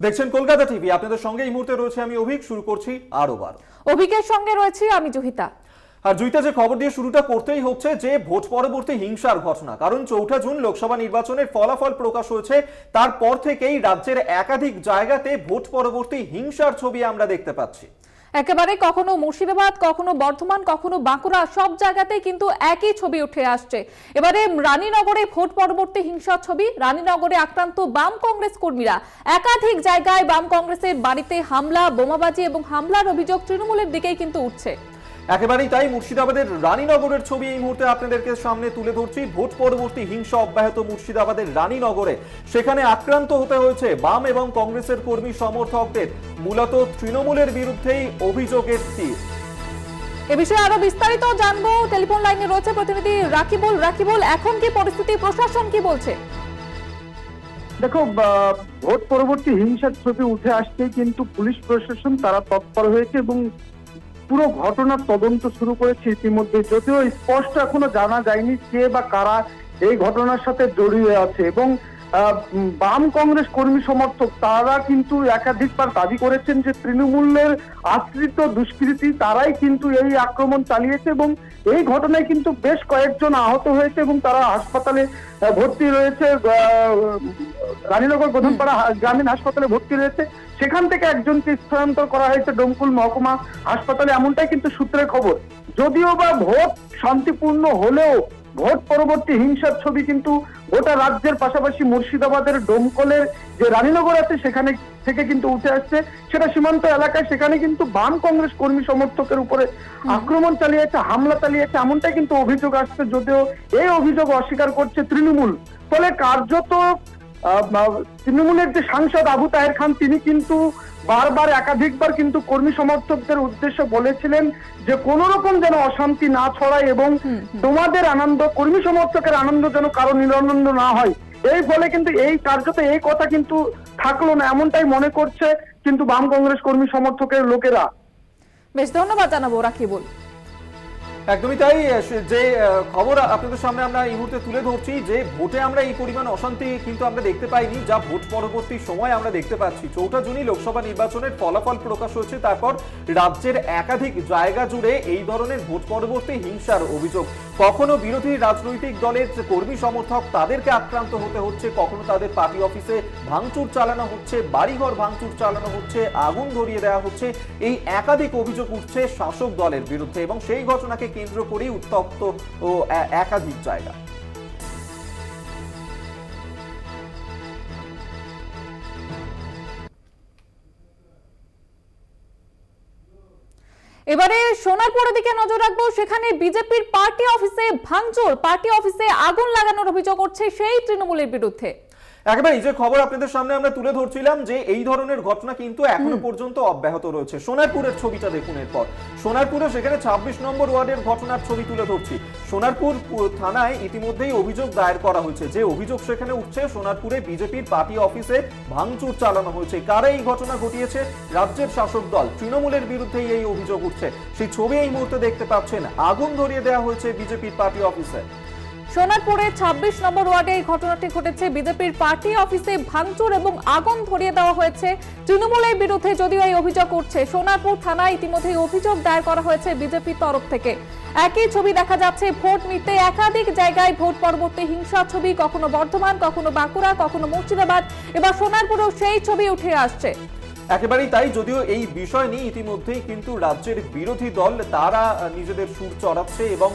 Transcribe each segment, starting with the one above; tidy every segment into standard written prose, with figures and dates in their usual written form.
দেখছেন কলকাতা টিভি। আপনাদের সঙ্গে এই মুহূর্তে রয়েছে আমি অভিক। শুরু করছি আরো বার। অভিকের সঙ্গে রয়েছে আমি জহিতা। আর জুইতা, যে খবর দিয়ে শুরুটা করতেই হচ্ছে যে ভোট পরবর্তী হিংসার ঘটনা। কারণ 4 জুন লোকসভা নির্বাচনের ফলাফল প্রকাশ হয়েছে, তারপর থেকেই রাজ্যের একাধিক জায়গাতে ভোট পরবর্তী হিংসার ছবি আমরা দেখতে পাচ্ছি। একেবারে কখনো মুর্শিদাবাদ, কখনো বর্ধমান, কখনো বাঁকুড়া, সব জায়গাতেই কিন্তু একই ছবি উঠে আসছে। এবারে রানীনগরে ভোট পরবর্তী হিংসার ছবি। রানীনগরে আক্রান্ত বাম কংগ্রেস কর্মীরা। একাধিক জায়গায় বাম কংগ্রেসের বাড়িতে হামলা, বোমাবাজি এবং হামলার অভিযোগ তৃণমূলের দিকেই কিন্তু উঠছে। একেবারেই তাই। মুর্শিদাবাদের রানীনগরের ছবি এই মুহূর্তে আপনাদেরকে সামনে তুলে ধরছি। ভোট পরবর্তী হিংসা অব্যাহত মুর্শিদাবাদের রানীনগরে। সেখানে আক্রান্ত হতে হয়েছে বাম এবং কংগ্রেসের কর্মী সমর্থকদের। মূলত তৃণমূলের বিরুদ্ধেই অভিযোগের তীর। এ বিষয়ে আরো বিস্তারিত জানবো। টেলিফোন লাইনে রয়েছে প্রতিনিধি রাকিবুল। রাকিবুল, এখন কি পরিস্থিতি, প্রশাসন কি বলছে? দেখো, ভোট পরবর্তী হিংসার ছবি উঠে আসছে, কিন্তু পুলিশ প্রশাসন তারা তৎপর হয়েছে এবং পুরো ঘটনার তদন্ত শুরু করেছে ইতিমধ্যে। যদিও স্পষ্ট এখনো জানা যায়নি কে বা কারা এই ঘটনার সাথে জড়িয়ে আছে, এবং বাম কংগ্রেস কর্মী সমর্থক তারা কিন্তু একাধিকবার দাবি করেছেন যে তৃণমূলের আশ্রিত দুষ্কৃতী তারাই কিন্তু এই আক্রমণ চালিয়েছে, এবং এই ঘটনায় কিন্তু বেশ কয়েকজন আহত হয়েছে এবং তারা হাসপাতালে ভর্তি রয়েছে। রানীনগর প্রধানপাড়া গ্রামীণ হাসপাতালে ভর্তি রয়েছে। সেখান থেকে একজনকে স্থানান্তর করা হয়েছে ডোমকুল মহকুমা হাসপাতালে, এমনটাই কিন্তু সূত্রের খবর। যদিও বা ভোট শান্তিপূর্ণ হলেও ভোট পরবর্তী হিংসার ছবি কিন্তু গোটা রাজ্যের পাশাপাশি মুর্শিদাবাদের ডোমকলের যে রানীনগর আছে সেখানে থেকে কিন্তু উঠে আসছে। সেটা সীমান্ত এলাকায়, সেখানে কিন্তু বাম কংগ্রেস কর্মী সমর্থকের উপরে আক্রমণ চালিয়েছে, হামলা চালিয়েছে, এমনটাই কিন্তু অভিযোগ আসছে। যদিও এই অভিযোগ অস্বীকার করছে তৃণমূল। ফলে কার্যত তৃণমূলের যে সাংসদ আবু তাহের খান তিনি কিন্তু বারবার একাধিকবার কিন্তু কর্মী সমর্থকদের উদ্দেশ্যে বলেছিলেন যে কোন রকম যেন অশান্তি না ছড়ায় এবং তোমাদের আনন্দ, কর্মী সমর্থকের আনন্দ যেন কারো নিরানন্দ না হয়। এই ফলে কিন্তু এই কার্যত এই কথা কিন্তু থাকলো না, এমনটাই মনে করছে কিন্তু বাম কংগ্রেস কর্মী সমর্থকের লোকেরা। বেশ, ধন্যবাদ জানাবো রাকিবুল। একদমই তাই। যে খবর আপনাদের সামনে আমরা এই মুহূর্তে তুলে ধরছি, যে ভোটে আমরা এই পরিমাণ অশান্তি কিন্তু আমরা দেখতে পাইনি যা ভোট পরবর্তী সময় আমরা দেখতে পাচ্ছি। 4 জুনই লোকসভা নির্বাচনের ফলাফল প্রকাশ হয়েছে, তারপর রাজ্যের একাধিক জায়গা জুড়ে এই ধরনের ভোট পরবর্তী হিংসার অভিযোগ। কখনো বিরোধী রাজনৈতিক দলের কর্মী সমর্থক তাদেরকে আক্রান্ত হতে হচ্ছে, কখনো তাদের পার্টি অফিসে ভাঙচুর চালানো হচ্ছে, বাড়িঘর ভাঙচুর চালানো হচ্ছে, আগুন ধরিয়ে দেওয়া হচ্ছে। এই একাধিক অভিযোগ উঠছে শাসক দলের বিরুদ্ধে এবং সেই ঘটনাকে কেন্দ্র করেই উত্তপ্ত ও একাধিক জায়গা। এবারে সোনারপুরের দিকে নজর রাখবো। সেখানে বিজেপির পার্টি অফিসে ভাঙচুর, পার্টি অফিসে আগুন লাগানোর অভিযোগ উঠছে সেই তৃণমূলের বিরুদ্ধে। একেবারে যে খবর আপনাদের সামনে আমরা তুলে ধরছিলাম, যে এই ধরনের ঘটনা কিন্তু এখনো পর্যন্ত অব্যাহত রয়েছে। সোনারপুরের ছবিটা দেখুন। এরপর সোনারপুরে সেখানে 26 নম্বর ওয়ার্ডের ঘটনার ছবি তুলে ধরছি। সোনারপুর থানায় ইতিমধ্যেই অভিযোগ দায়ের করা হয়েছে। যে অভিযোগ সেখানে উঠছে, সোনারপুরে বিজেপির পার্টি অফিসে ভাঙচুর চালানো হয়েছে। কারা এই ঘটনা ঘটিয়েছে? রাজ্যের শাসক দল তৃণমূলের বিরুদ্ধেই এই অভিযোগ উঠছে। সেই ছবি এই মুহূর্তে দেখতে পাচ্ছেন। আগুন ধরিয়ে দেওয়া হয়েছে বিজেপির পার্টি অফিসে। সোনারপুরে 26 নম্বর ওয়ার্ডে এই ঘটনাটি ঘটেছে। বিজেপির পার্টি অফিসে ভাঙচুর এবং আগুন ধরিয়ে দেওয়া হয়েছে তৃণমূলের বিরুদ্ধে। যদিও এই অভিযোগ উঠছে, সোনারপুর থানায় ইতিমধ্যে অভিযোগ দায়ের করা হয়েছে বিজেপির তরফ থেকে। একই ছবি দেখা যাচ্ছে ভোট মিটতে একাধিক জায়গায় ভোট পরবর্তী হিংসার ছবি। কখনো বর্ধমান, কখনো বাঁকুড়া, কখনো মুর্শিদাবাদ, এবার সোনারপুরেও সেই ছবি উঠে আসছে। একেবারেই তাই। যদিও এই বিষয় নিয়ে ইতিমধ্যেই কিন্তু রাজ্যের বিরোধী দল তারা নিজেদের সুর চড়াচ্ছে এবং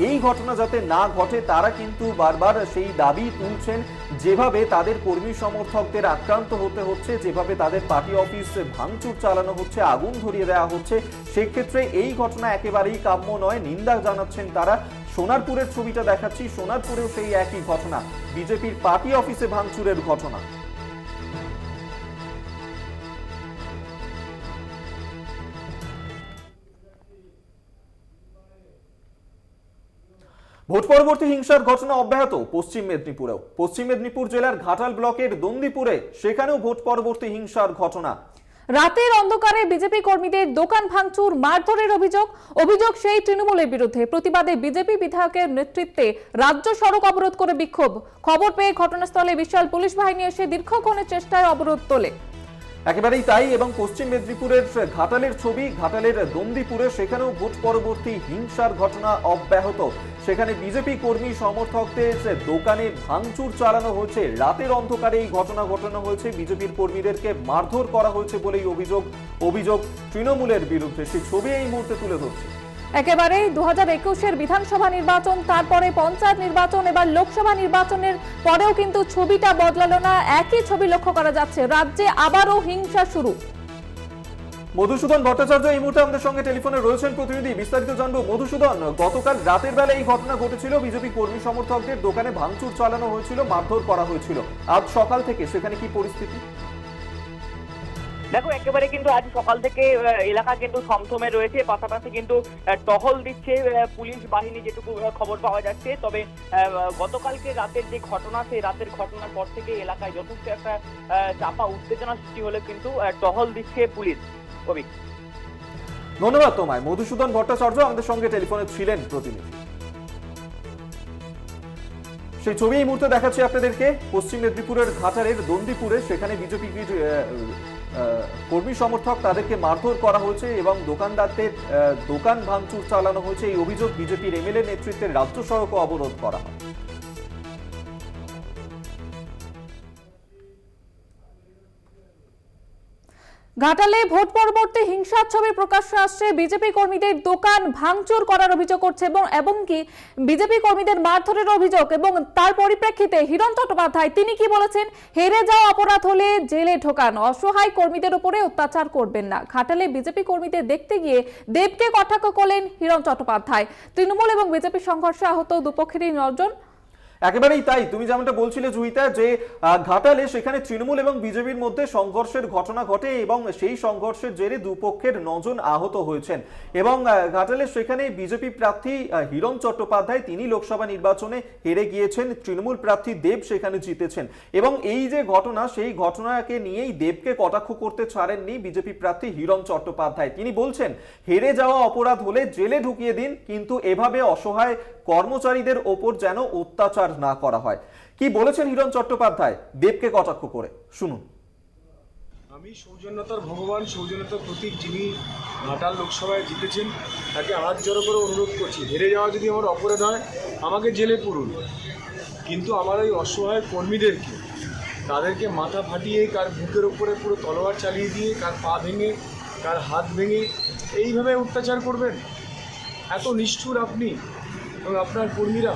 এই ঘটনা যাতে না ঘটে তারা কিন্তু বারবার সেই দাবি তুলছেন। যেভাবে তাদের কর্মী সমর্থকদের আক্রান্ত হতে হচ্ছে, যেভাবে তাদের পার্টি অফিস ভাঙচুর চালানো হচ্ছে, আগুন ধরিয়ে দেওয়া হচ্ছে, সেক্ষেত্রে এই ঘটনা একেবারেই কাম্য নয়, নিন্দা জানাচ্ছেন তারা। সোনারপুরের ছবিটা দেখাচ্ছি। সোনারপুরেও সেই একই ঘটনা, বিজেপির পার্টি অফিসে ভাঙচুরের ঘটনা। ভোট পরবর্তী হিংসার ঘটনা অব্যাহত পশ্চিম মেদিনীপুরেও। পশ্চিম মেদিনীপুর জেলার ঘাটাল ব্লকের দন্দিপুরে সেখানেও ভোট পরবর্তী হিংসার ঘটনা। রাতের অন্ধকারে বিজেপি কর্মীদের দোকান ভাঙচুর, মারধরের অভিযোগ সেই তৃণমূলের বিরুদ্ধে। প্রতিবাদে বিজেপি বিধায়কের নেতৃত্বে রাজ্য সড়ক অবরোধ করে বিক্ষোভ। খবর পেয়ে ঘটনাস্থলে বিশাল পুলিশ বাহিনী এসে দীর্ঘক্ষণের চেষ্টায় অবরোধ তোলে। একেবারেই তাই। এবং পশ্চিম মেদিনীপুরের ঘাটালের ছবি, ঘাটালের দন্দিপুরে সেখানেও ভোট পরবর্তী হিংসার ঘটনা অব্যাহত। সেখানে বিজেপি কর্মী সমর্থকদের দোকানে ভাঙচুর চালানো হয়েছে। রাতের অন্ধকারে এই ঘটনা ঘটানো হয়েছে। বিজেপির কর্মীদেরকে মারধর করা হয়েছে বলেই অভিযোগ তৃণমূলের বিরুদ্ধে। সেই ছবি এই মুহূর্তে তুলে ধরছে। একেবারে 2021-এর বিধানসভা নির্বাচন, তারপরে পঞ্চায়েত নির্বাচন, এবার লোকসভা নির্বাচনের পরেও কিন্তু ছবিটা বদলালো না। একই ছবি লক্ষ্য করা যাচ্ছে, রাজ্যে আবারও হিংসা শুরু। মধুসূদন ভট্টাচার্য এই মুহূর্তে আমাদের সঙ্গে টেলিফোনে রয়েছেন প্রতিনিধি, বিস্তারিত জানবো। মধুসূদন, গতকাল রাতের বেলা এই ঘটনা ঘটেছিল, বিজেপি কর্মী সমর্থকদের দোকানে ভাঙচুর চালানো হয়েছিল, মারধর করা হয়েছিল। আজ সকাল থেকে সেখানে কি পরিস্থিতি? দেখো, একেবারে কিন্তু আজ সকাল থেকে এলাকা কিন্তু থমথমে রয়েছে। পাশাপাশি কিন্তু টহল দিচ্ছে পুলিশ বাহিনী, যেটুকু খবর পাওয়া যাচ্ছে। তবে গতকালকে রাতের যে ঘটনা, সেই রাতের ঘটনার পর থেকে এলাকায় যথেষ্ট একটা চাপা উত্তেজনা সৃষ্টি হলে কিন্তু টহল দিচ্ছে পুলিশ। কবি, ধন্যবাদ তোমায়। মধুসূদন ভট্টাচার্য আমাদের সঙ্গে টেলিফোনে ছিলেন প্রতিনিধি। সেই ছবি এই মুহূর্তে দেখাচ্ছি আপনাদেরকে। পশ্চিম মেদিনীপুরের ঘাটালের দন্দিপুরে সেখানে বিজেপি কর্মী সমর্থক তাদেরকে মারধর করা হয়েছে এবং দোকানদারদের দোকান ভাঙচুর চালানো হয়েছে। এই অভিযোগ বিজেপির এমএলএ নেতৃত্বের রাজ্য সড়কও অবরোধ করা হয়। ঘাটালে ভোট পরবর্তী হিংসার ছবি প্রকাশ্যে আসছে। বিজেপি কর্মীদের দোকান ভাঙচুর করার অভিযোগ করছে এবং কি বিজেপি কর্মীদের মারধরের অভিযোগ। এবং তার পরিপ্রেক্ষিতে হিরণ চট্টোপাধ্যায় তিনি কি বলেছেন? হেরে যাওয়া অপরাধ হলে জেলে ঢোকান, অসহায় কর্মীদের উপরে অত্যাচার করবেন না। ঘাটালে বিজেপি কর্মীদের দেখতে গিয়ে দেবকে কটাক্ষ করলেন হিরণ চট্টোপাধ্যায়। তৃণমূল এবং বিজেপি সংঘর্ষে আহত দুপক্ষেরই 9 জন। একেবারেই তাই। তুমি যেমনটা বলছিলে জুহিতা, যে ঘাটালে সেখানে তৃণমূল এবং বিজেপির মধ্যে সংঘর্ষের ঘটনা ঘটে এবং সেই সংঘর্ষের জেরে দুপক্ষের 9 জন আহত হয়েছেন। এবং ঘাটালে সেখানে বিজেপি প্রার্থী হিরণ চট্টোপাধ্যায় তিনি লোকসভা নির্বাচনে হেরে গিয়েছেন, তৃণমূল প্রার্থী দেব সেখানে জিতেছেন। এবং এই যে ঘটনা, সেই ঘটনাকে নিয়েই দেবকে কটাক্ষ করতে ছাড়েননি বিজেপি প্রার্থী হিরণ চট্টোপাধ্যায়। তিনি বলছেন হেরে যাওয়া অপরাধ হলে জেলে ঢুকিয়ে দিন, কিন্তু এভাবে অসহায় কর্মচারীদের ওপর যেন অত্যাচার না করা হয়। কি বলেছেন হিরণ চট্টোপাধ্যায় দেবকে কটাক্ষ করে, শুনুন। আমি সৌজন্যতার ভগবান, সৌজন্যতার প্রতীক যিনি ঘাটাল লোকসভায় জিতেছেন, তাকে হাত জড়ো করে অনুরোধ করছি, হেরে যাওয়া যদি আমার অপরাধ হয় আমাকে জেলে পুরুন, কিন্তু আমার ওই অসহায় কর্মীদেরকে তাদেরকে মাথা ফাটিয়ে, কার বুকের ওপরে পুরো তলোয়ার চালিয়ে দিয়ে, কার পা ভেঙে, কার হাত ভেঙে এইভাবে অত্যাচার করবেন? এত নিষ্ঠুর আপনি এবং আপনার কর্মীরা।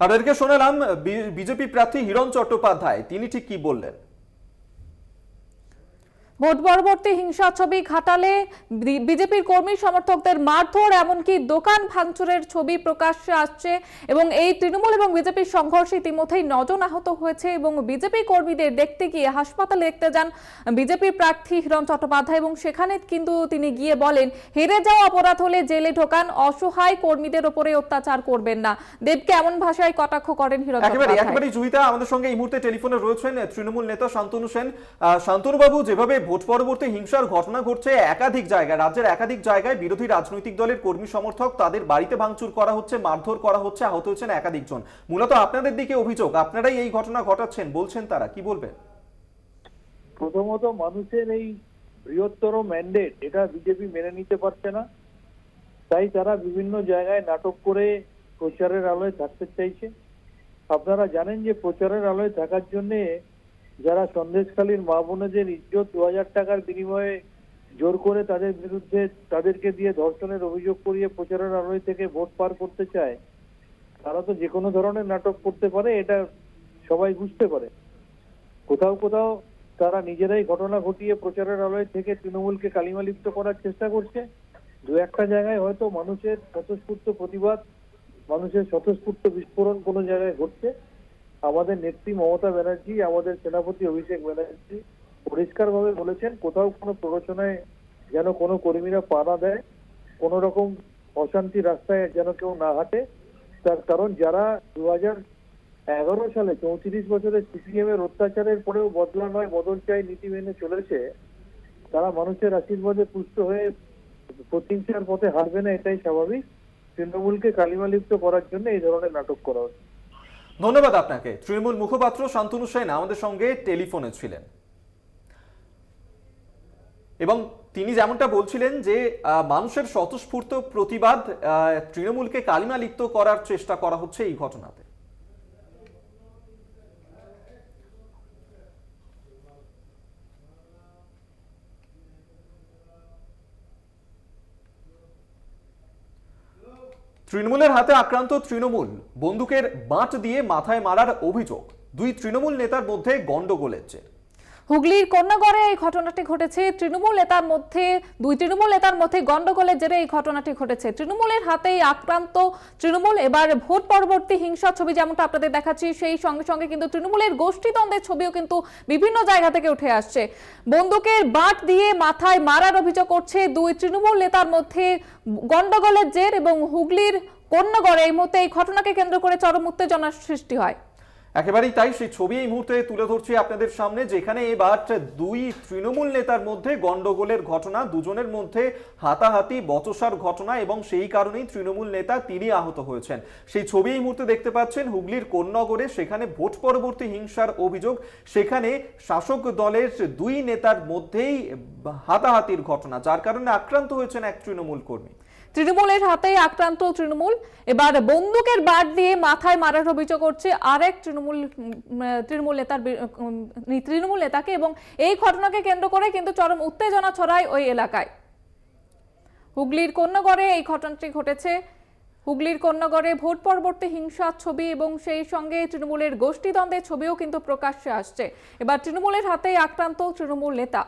আপনাদেরকে শোনালাম বিজেপি প্রার্থী হিরণ চট্টোপাধ্যায়, তিনি ঠিক কি বললেন। ভোট পরবর্তী হিংসার ছবি, ঘাটালে বিজেপির কর্মী সমর্থকদের মারধর, এমনকি দোকান ভাঙচুরের ছবি প্রকাশ্যে আসছে। এবং এই তৃণমূল এবং বিজেপির সংঘর্ষে ইতিমধ্যেই 9 জন আহত হয়েছে। এবং বিজেপি কর্মীদের দেখতে গিয়ে হাসপাতালে দেখতে যান বিজেপির প্রার্থী হিরণ চট্টোপাধ্যায় এবং সেখানে কিন্তু তিনি গিয়ে বলেন হেরে যাওয়া অপরাধ হলে জেলে ঢোকান, অসহায় কর্মীদের উপরে অত্যাচার করবেন না। দেবকে এমন ভাষায় কটাক্ষ করেন হিরণ চট্টোপাধ্যায়। একেবারে জুহিতা, আমাদের সঙ্গে এই মুহূর্তে টেলিফোনে রয়েছেন তৃণমূল নেতা শান্তনু সেন। শান্তনু বাবু, যেভাবে ভোট পরবর্তী হিংসার ঘটনা ঘটছে একাধিক জায়গায়, রাজ্যের একাধিক জায়গায় বিরোধী রাজনৈতিক দলের কর্মী সমর্থক তাদের বাড়িতে ভাঙচুর করা হচ্ছে, মারধর করা হচ্ছে, আহত হচ্ছেন একাধিক জন। মূলত আপনাদের দিকে অভিযোগ, আপনারাই এই ঘটনা ঘটাচ্ছেন বলছেন তারা, কি বলবেন? প্রথমত, মানুষের এই বৃহত্তর ম্যান্ডেট এটা বিজেপি মেনে নিতে পারছে না, তাই তারা বিভিন্ন জায়গায় নাটক করে প্রচারের আলোয় থাকতে চাইছে। আপনারা জানেন যে প্রচারের আলোয় থাকার জন্য যারা সন্দেশখালীর মা বোনেদের ইজ্জত 2000 টাকার বিনিময়ে জোর করে তাদের বিরুদ্ধে তাদেরকে দিয়ে ধর্ষণের অভিযোগ করিয়ে প্রচারের আলোয় থেকে ভোট পার করতে চায়, তারা তো যে কোনো ধরনের নাটক করতে পারে, এটা সবাই বুঝতে পারে। কোথাও কোথাও তারা নিজেরাই ঘটনা ঘটিয়ে প্রচারের আলোয় থেকে তৃণমূলকে কালিমালিপ্ত করার চেষ্টা করছে। 2-1টা জায়গায় হয়তো মানুষের স্বতঃস্ফূর্ত প্রতিবাদ, মানুষের স্বতঃস্ফূর্ত বিস্ফোরণ কোনো জায়গায় ঘটছে। আমাদের নেত্রী মমতা ব্যানার্জি, আমাদের সেনাপতি অভিষেক ব্যানার্জি পরিষ্কারভাবে বলেছেন কোথাও কোনো প্ররোচনায় যেন কোনো কর্মীরা পা না দেয়, কোনো রকম অশান্তি রাস্তায় যেন কেউ না হাঁটে। তার কারণ যারা 2011 সালে 34 বছরের সিপিএম এর অত্যাচারের পরেও বদলা নয় বদল চাই নীতি মেনে চলেছে, তারা মানুষের আশীর্বাদে পুষ্ট হয়ে প্রতিহিংসার পথে হারবে না, এটাই স্বাভাবিক। তৃণমূলকে কালিমালিপ্ত করার জন্য এই ধরনের নাটক করা হচ্ছে। ধন্যবাদ আপনাকে। তৃণমূল মুখপাত্র শান্তনু সেন আমাদের সঙ্গে টেলিফোনে ছিলেন। এবং তিনি যেমনটা বলছিলেন যে মানুষের স্বতঃস্ফূর্ত প্রতিবাদ, তৃণমূলকে কালিমা লিপ্ত করার চেষ্টা করা হচ্ছে এই ঘটনাতে। তৃণমূলের হাতে আক্রান্ত তৃণমূল, বন্দুকের বাঁট দিয়ে মাথায় মারার অভিযোগ, দুই তৃণমূল নেতার মধ্যে গন্ডগোলের জের। হুগলির কন্যাগড়ে এই ঘটনাটি ঘটেছে। দুই তৃণমূল নেতার মধ্যে গন্ডগোলের জেরে এই ঘটনাটি ঘটেছে। তৃণমূলের হাতেই আক্রান্ত তৃণমূল। এবার ভোট পরবর্তী হিংসার ছবি যেমনটা আপনাদের দেখাচ্ছি, সেই সঙ্গে সঙ্গে কিন্তু তৃণমূলের গোষ্ঠীদ্বন্দ্বের ছবিও কিন্তু বিভিন্ন জায়গা থেকে উঠে আসছে। বন্দুকের বাঁট দিয়ে মাথায় মারার অভিযোগ করছে দুই তৃণমূল নেতার মধ্যে গন্ডগোলের জের। এবং হুগলির কন্যাগড়ে এই মুহূর্তে এই ঘটনাকে কেন্দ্র করে চরম উত্তেজনার সৃষ্টি হয়। একেবারেই তাই, সেই ছবি এই মুহূর্তে তুলে ধরছি আপনাদের সামনে, যেখানে এবার দুই তৃণমূল নেতার মধ্যে গন্ডগোলের ঘটনা, দুজনের মধ্যে হাতাহাতি বচসার ঘটনা, এবং সেই কারণেই তৃণমূল নেতা তিনি আহত হয়েছেন। সেই ছবি এই মুহূর্তে দেখতে পাচ্ছেন হুগলির কন্যাগড়ে। সেখানে ভোট পরবর্তী হিংসার অভিযোগ, সেখানে শাসক দলের দুই নেতার মধ্যেই হাতাহাতির ঘটনা, যার কারণে আক্রান্ত হয়েছেন এক তৃণমূল কর্মী। তৃণমূলের হাতেই আক্রান্ত তৃণমূল, এবার বন্দুকের বাট দিয়ে মাথায় মারার অভিযোগ করছে আরেক তৃণমূল নেতাকে। এবং এই ঘটনাকে কেন্দ্র করে কিন্তু চরম উত্তেজনা ছড়ায় ওই এলাকায়। হুগলির কন্যাগড়ে এই ঘটনাটি ঘটেছে। হুগলির কন্যাগড়ে ভোট পরবর্তী হিংসার ছবি এবং সেই সঙ্গে তৃণমূলের গোষ্ঠীদ্বন্দ্বের ছবিও কিন্তু প্রকাশ্যে আসছে। এবার তৃণমূলের হাতেই আক্রান্ত তৃণমূল নেতা।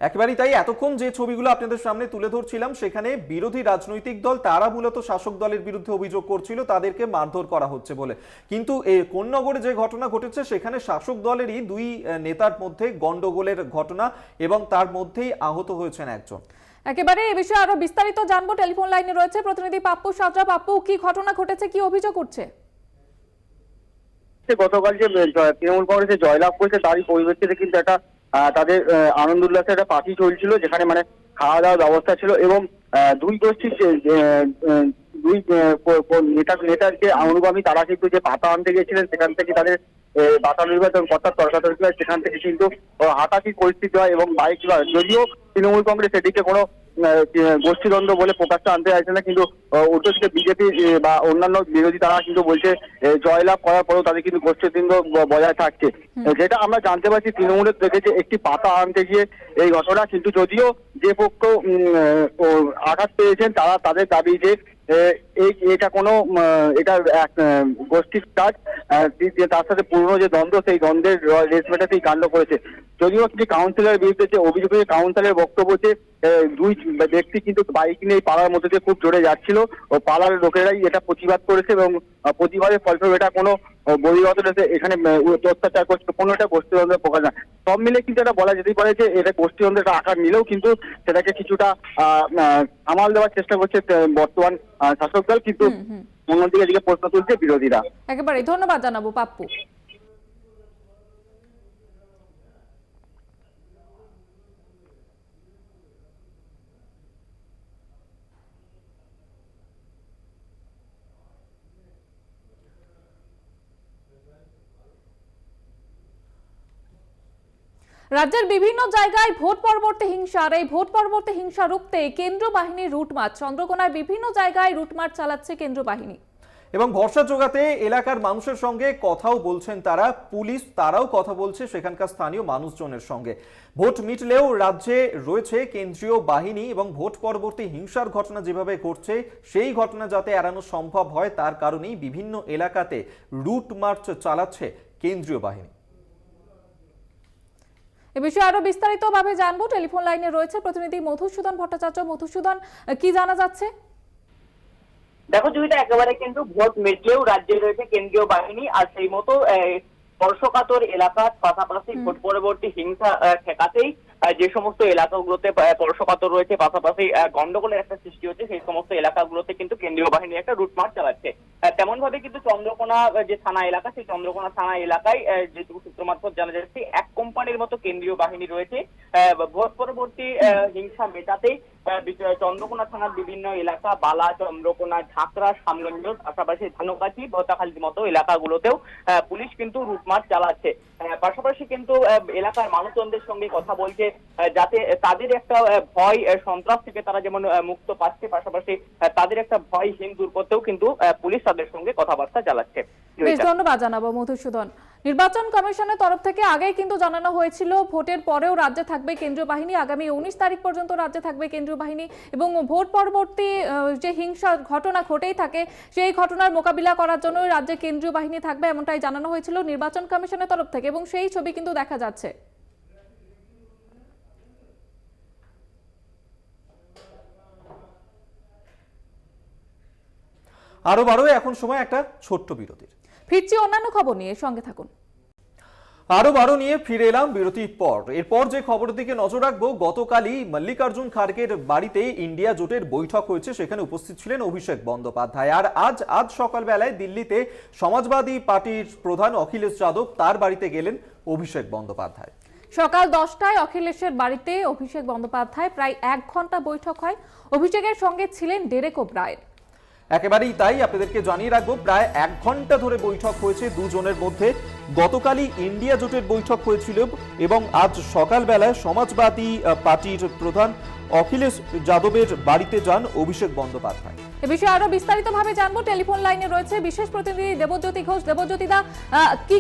একেবারেই তাই, এতক্ষণ যে ছবিগুলো আপনাদের সামনে তুলে ধরছিলাম, সেখানে বিরোধী রাজনৈতিক দল তারা মূলত শাসক দলের বিরুদ্ধে অভিযোগ করছিল তাদেরকে মারধর করা হচ্ছে বলে। কিন্তু এই কন্যাগড়ে যে ঘটনা ঘটেছে, সেখানে শাসক দলেরই দুই নেতার মধ্যে গন্ডগোলের ঘটনা, এবং তার মধ্যেই আহত হয়েছেন একজন। একেবারে এই বিষয়ে আরো বিস্তারিত জানবো, টেলিফোন লাইনে রয়েছে প্রতিনিধি পাপ্পু সাজরা। পাপ্পু, কি ঘটনা ঘটেছে, কি অভিযোগ করছে? গতকাল যে তৃণমূল কংগ্রেসে জয়লাভ করেছে, তারই পরিপ্রেক্ষিতে কিন্তু একটা তাদের আনন্দ উল্লাসের একটা পার্টি চলছিল, যেখানে মানে খাওয়া দাওয়ার ব্যবস্থা ছিল। এবং দুই গোষ্ঠীর দুই নেতার যে অনুগামী, তারা কিন্তু যে পাতা আনতে গিয়েছিলেন, সেখান থেকে তাদের পাতা নির্বাচন কর্তার তর্কাতর্কি হয়, সেখান থেকে কিন্তু হাতাহাতির পরিস্থিতি হয়। এবং বাইক, যদিও তৃণমূল কংগ্রেস এদিকে কোনো গোষ্ঠীদ্বন্দ্ব বলে প্রকাশটা আনতে চাইছে না, কিন্তু উল্টো দিকে বিজেপি বা অন্যান্য বিরোধী তারা কিন্তু বলছে জয়লাভ করার পরেও তাদের কিন্তু গোষ্ঠীদ্বন্দ্ব বজায় থাকছে। যেটা আমরা জানতে পারছি, তৃণমূলের দেখেছে একটি পাতা আনতে গিয়ে এই ঘটনা। কিন্তু যদিও যে পক্ষ আঘাত পেয়েছেন, তাদের দাবি যে এটা কোনো গোষ্ঠীর কাজ, তার সাথে পুরনো যে দ্বন্দ্ব, সেই দ্বন্দ্বের রেস মেটাতেই কাণ্ড করেছে। যদিও কিছু কাউন্সিলরের বিরুদ্ধে যে অভিযোগ, কাউন্সিলরের বক্তব্য যে দুই ব্যক্তি কিন্তু বাইক নিয়ে পাড়ার মধ্যে দিয়ে খুব জোরে যাচ্ছিল, ও পাড়ার লোকেরাই এটা প্রতিবাদ করেছে। এবং প্রতিবাদের ফলস্বরূপ এটা কোনো বহিরাগত এখানে অত্যাচার করছে, কোনো একটা গোষ্ঠীদ্বন্দ্বের প্রকাশ না। সব মিলে কিন্তু এটা বলা যেতেই পারে যে এটা গোষ্ঠীদ্বন্দ্বের আকার নিলেও কিন্তু সেটাকে কিছুটা সামাল দেওয়ার চেষ্টা করছে বর্তমান শাসক দল। কিন্তু অন্যদিকে এদিকে প্রশ্ন তুলছে বিরোধীরা। একেবারে ধন্যবাদ জানাবো পাপ্পু। রাজ্যের বিভিন্ন জায়গায় ভোট পরবর্তী হিংসার এই ভোট পরবর্তী হিংসা রুখতে কেন্দ্র বাহিনীর রুটমার্চ, চন্দ্রকোনার বিভিন্ন জায়গায় রুটমার্চ চালাচ্ছে কেন্দ্র বাহিনী। এবং ভরসা জোগাতে এলাকার মানুষের সঙ্গে কথাও বলছেন তারা, পুলিশ তারাও কথা বলছে সেখানকার স্থানীয় মানুষজনের সঙ্গে। ভোট মিটলেও রাজ্যে রয়েছে কেন্দ্রীয় বাহিনী, এবং ভোট পরবর্তী হিংসার ঘটনা যেভাবে ঘটছে, সেই ঘটনা যাতে এড়ানো সম্ভব হয়, তার কারণেই বিভিন্ন এলাকাতে রুট মার্চ চালাচ্ছে কেন্দ্রীয় বাহিনী। এ বিষয়ে আরো বিস্তারিতভাবে জানবো, টেলিফোন লাইনে রয়েছে প্রতিনিধি মধুসূদন ভট্টাচার্য। মধুসূদন, কি জানা যাচ্ছে? দেখো জুহিতা, একেবারে কিন্তু ভোট মিটলেও রাজ্যে রয়েছে কেন্দ্রীয় বাহিনী, আর সেই মতো স্পর্শকাতর এলাকার পাশাপাশি ভোট পরবর্তী হিংসা ঠেকাতেই যে সমস্ত এলাকাগুলোতে স্পর্শকাতর রয়েছে, পাশাপাশি গন্ডগোলের একটা সৃষ্টি হচ্ছে, সেই সমস্ত এলাকাগুলোতে কিন্তু কেন্দ্রীয় বাহিনী একটা রুটমার্চ চালাচ্ছে। তেমন ভাবে কিন্তু চন্দ্রকোনা যে থানা এলাকা, সেই চন্দ্রকোনা থানা এলাকায় যেটুকু সূত্র মারফত জানা যাচ্ছে এক কোম্পানির মতো কেন্দ্রীয় বাহিনী রয়েছে ভোট পরবর্তী হিংসা মেটাতে চন্দ্রকোনা থানার বিভিন্ন এলাকা বালা, চন্দ্রকোনা, ঝাঁকড়া, সামগঞ্জ, পাশাপাশি ধানকাঠি, ভোতাখালীর মতো এলাকাগুলোতেও পুলিশ কিন্তু রুটমার্চ চালাচ্ছে। পাশাপাশি কিন্তু এলাকার মানুষজনদের সঙ্গে কথা বলছে যাতে তাদের একটা ভয় সন্ত্রাস থেকে তারা যেমন মুক্ত পাচ্ছে, পাশাপাশি তাদের একটা ভয়হীন দূর করতেও কিন্তু পুলিশ তাদের সঙ্গে কথাবার্তা চালাচ্ছে। বেশ, ধন্যবাদ জানাবো মধুসূদন। নির্বাচন কমিশনের তরফ থেকে আগেই কিন্তু জানানো হয়েছিল ভোটের পরেও রাজ্যে থাকবে কেন্দ্রীয় বাহিনী, আগামী 19 তারিখ পর্যন্ত রাজ্যে থাকবে কেন্দ্রীয় বাহিনী এবং ভোট পরবর্তী যে হিংসা ঘটনা ঘটেই থাকে সেই ঘটনার মোকাবিলা করার জন্য রাজ্যে কেন্দ্রীয় বাহিনী থাকবে, এমনটাই জানানো হয়েছিল নির্বাচন কমিশনের তরফ থেকে এবং সেই ছবি কিন্তু দেখা যাচ্ছে। আরো বারো এখন সময় একটা ছোট্ট বিরতির। ফিরছি অন্যান্য খবর নিয়ে, সঙ্গে থাকুন। আরো বারো নিয়ে ফিরে এলাম বিরতির পর। এরপর যে খবরের দিকে নজর রাখবো, গতকালই মল্লিকার্জুন খাড়গের বাড়িতে ইন্ডিয়া জোটের বৈঠক হয়েছে, সেখানে উপস্থিত ছিলেন অভিষেক বন্দ্যোপাধ্যায়। আর আজ সকালবেলায় দিল্লিতে সমাজবাদী পার্টির প্রধান অখিলেশ যাদব, তার বাড়িতে গেলেন অভিষেক বন্দ্যোপাধ্যায়। সকাল 10টায় অখিলেশের বাড়িতে অভিষেক বন্দ্যোপাধ্যায় প্রায় 1 ঘন্টা বৈঠক হয়। অভিষেকের সঙ্গে ছিলেন ডেরেক ওব্রায়েন। একেবারেই তাই, আপনাদেরকে জানিয়ে রাখবো প্রায় 1 ঘন্টা ধরে বৈঠক হয়েছে দুজনের মধ্যে। গতকালই ইন্ডিয়া জোটের বৈঠক হয়েছিল এবং আজ সকালবেলায় সমাজবাদী পার্টির প্রধান অখিলেশ যাদবের বাড়িতে যান অভিষেক বন্দ্যোপাধ্যায়। এ বিষয়ে আরো বিস্তারিতভাবে জানবো, টেলিফোন লাইনে রয়েছে বিশেষ প্রতিনিধি দেবজ্যোতি ঘোষ। দেবজ্যোতি দা,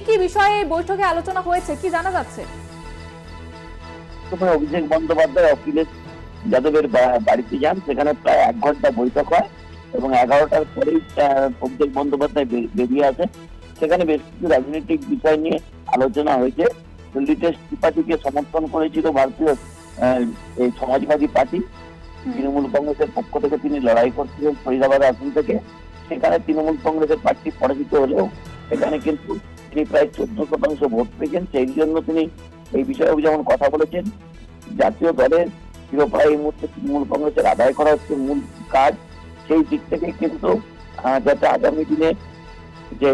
কি বিষয়ে বৈঠকে আলোচনা হয়েছে, কি জানা যাচ্ছে? অভিষেক বন্দ্যোপাধ্যায় অখিলেশ যাদবের বাড়িতে যান, সেখানে প্রায় 1 ঘন্টা বৈঠক হয় এবং 11টার পরেই অভিষেক বন্দ্যোপাধ্যায় বেরিয়ে আসে। সেখানে বেশ কিছু রাজনৈতিক বিষয় নিয়ে আলোচনা হয়েছে। দিল্লিতে ত্রিপাঠীকে সমর্থন করেছিল ভারতীয় এই সমাজবাদী পার্টি, তৃণমূল কংগ্রেসের পক্ষ থেকে তিনি লড়াই করছিলেন ফরিদাবাদ আসন থেকে। সেখানে তৃণমূল কংগ্রেসের প্রার্থী পরাজিত হলেও সেখানে কিন্তু তিনি প্রায় 14% ভোট পেয়েছেন। সেই জন্য তিনি এই বিষয়েও যেমন কথা বলেছেন, জাতীয় দলের শিরোপা এই মুহূর্তে তৃণমূল কংগ্রেসের আদায় করা হচ্ছে মূল কাজ। সেই দিক থেকে কিন্তু যাতে আগামী দিনে যে